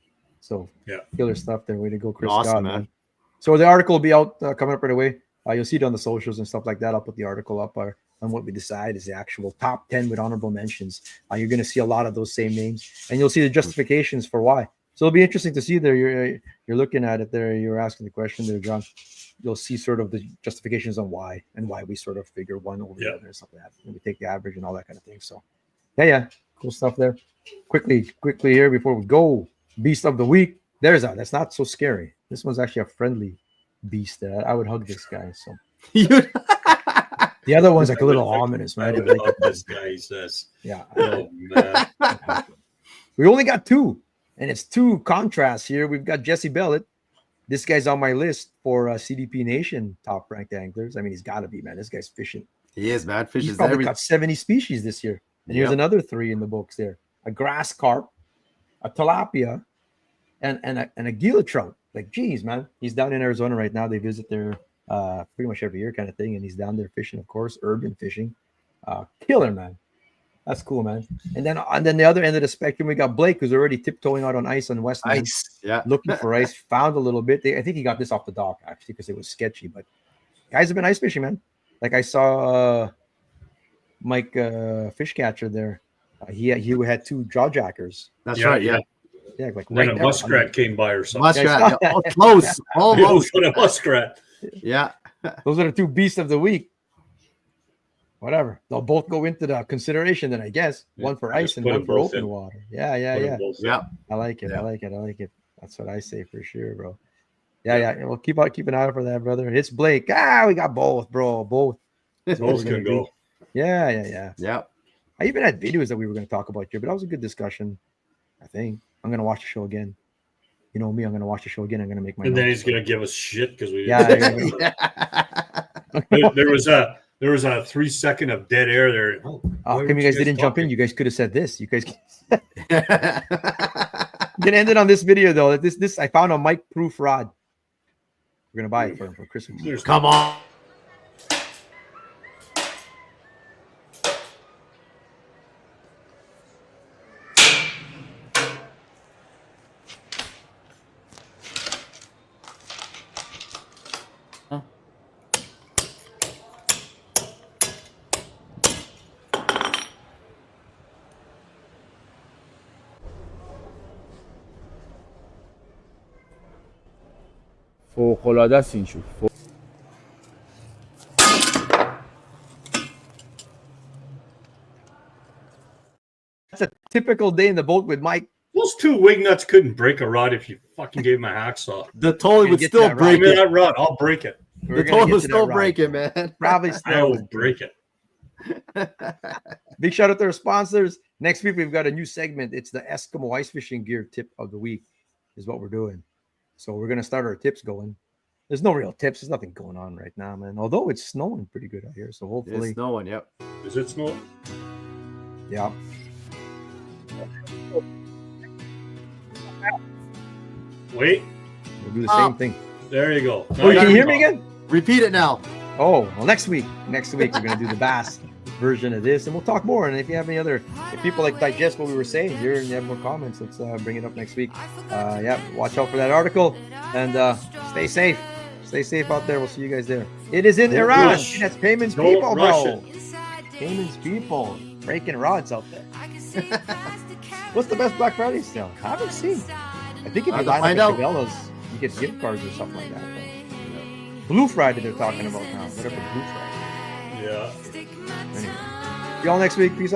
So killer stuff there. Way to go, Chris Gahn, man. So the article will be out coming up right away. You'll see it on the socials and stuff like that. I'll put the article up on what we decide is the actual top 10 with honorable mentions. You're going to see a lot of those same names, and you'll see the justifications for why. So it'll be interesting to see there. You're looking at it there. You're asking the question there, John. You'll see sort of the justifications on why and why we sort of figure one over the other and stuff like that. And we take the average and all that kind of thing. So yeah, cool stuff there. Quickly here before we go. Beast of the week. That's not so scary. This one's actually a friendly beast there. I would hug this guy. So the other one's like a little ominous, man. This guy says, yeah. Oh, man. We only got two, and it's two contrasts here. We've got Jesse Bellett. This guy's on my list for CDP Nation top ranked anglers. I mean, he's got to be, man. This guy's fishing He is, man. Fish He's is probably everything. got 70 species this year. And here's another 3 in the books there: a grass carp, a tilapia, and a gila trout. Like, geez, man, he's down in Arizona right now. They visit there pretty much every year, kind of thing, and he's down there fishing, of course, urban fishing. Killer, man. That's cool, man. And then the other end of the spectrum, we got Blake, who's already tiptoeing out on ice on West. Ice, yeah. Looking for ice. Found a little bit. I think he got this off the dock actually because it was sketchy. But guys have been ice fishing, man. Like I saw Mike fish catcher there. He had 2 jawjackers. That's right. Yeah. Yeah, like then right a muskrat came by or something. Muskrat. Yeah. Oh, close. Almost. A muskrat. Yeah. Those are the 2 beasts of the week. Whatever. They'll both go into the consideration then, I guess. One for ice and one for open water. Yeah. I like it. Yeah. I like it. That's what I say for sure, bro. Yeah. Well, keep an eye out for that, brother. It's Blake. We got both, bro. Both. Both can go. Yeah. Yeah. I even had videos that we were going to talk about here, but that was a good discussion. I think I'm going to watch the show again. You know me, I'm going to watch the show again. I'm going to make my. And then he's going to give us shit because we. Yeah. There was a 3 second of dead air there. How come you guys didn't jump in? You guys could have said this. You guys. I'm gonna end it on this video though. This I found a mic proof rod. We're gonna buy it for Christmas. Come on. فوق‌العاده است این شو. That's a typical day in the boat with Mike. Those 2 wig nuts couldn't break a rod if you fucking gave them a hacksaw. The toy would get still that break Give me it. that rod. I'll break it. The toy would still break it, man. Probably I still. will break it. Big shout out to our sponsors. Next week we've got a new segment. It's the Eskimo ice fishing gear tip of the week, is what we're doing. So we're gonna start our tips going. There's no real tips. There's nothing going on right now, man. Although it's snowing pretty good out here, so hopefully. It's snowing. Yep. Is it snowing? Yeah. Wait. We'll do the same thing. There you go. Oh, can you hear me again? Repeat it now. Oh, well, next week we're gonna do the bass version of this, and we'll talk more. And if you have any other, if people like digest what we were saying here, and you have more comments, let's bring it up next week. Watch out for that article, and stay safe. Stay safe out there. We'll see you guys there. It is in Iran. rush. That's Payments Don't people, rush bro. Payments people breaking rods out there. What's the best Black Friday sale? I haven't seen. I think if you line up at Cabela's, you get gift cards or something like that. Blue Friday they're talking about now. Whatever Blue Friday. Yeah. Anyway. See y'all next week. Peace out.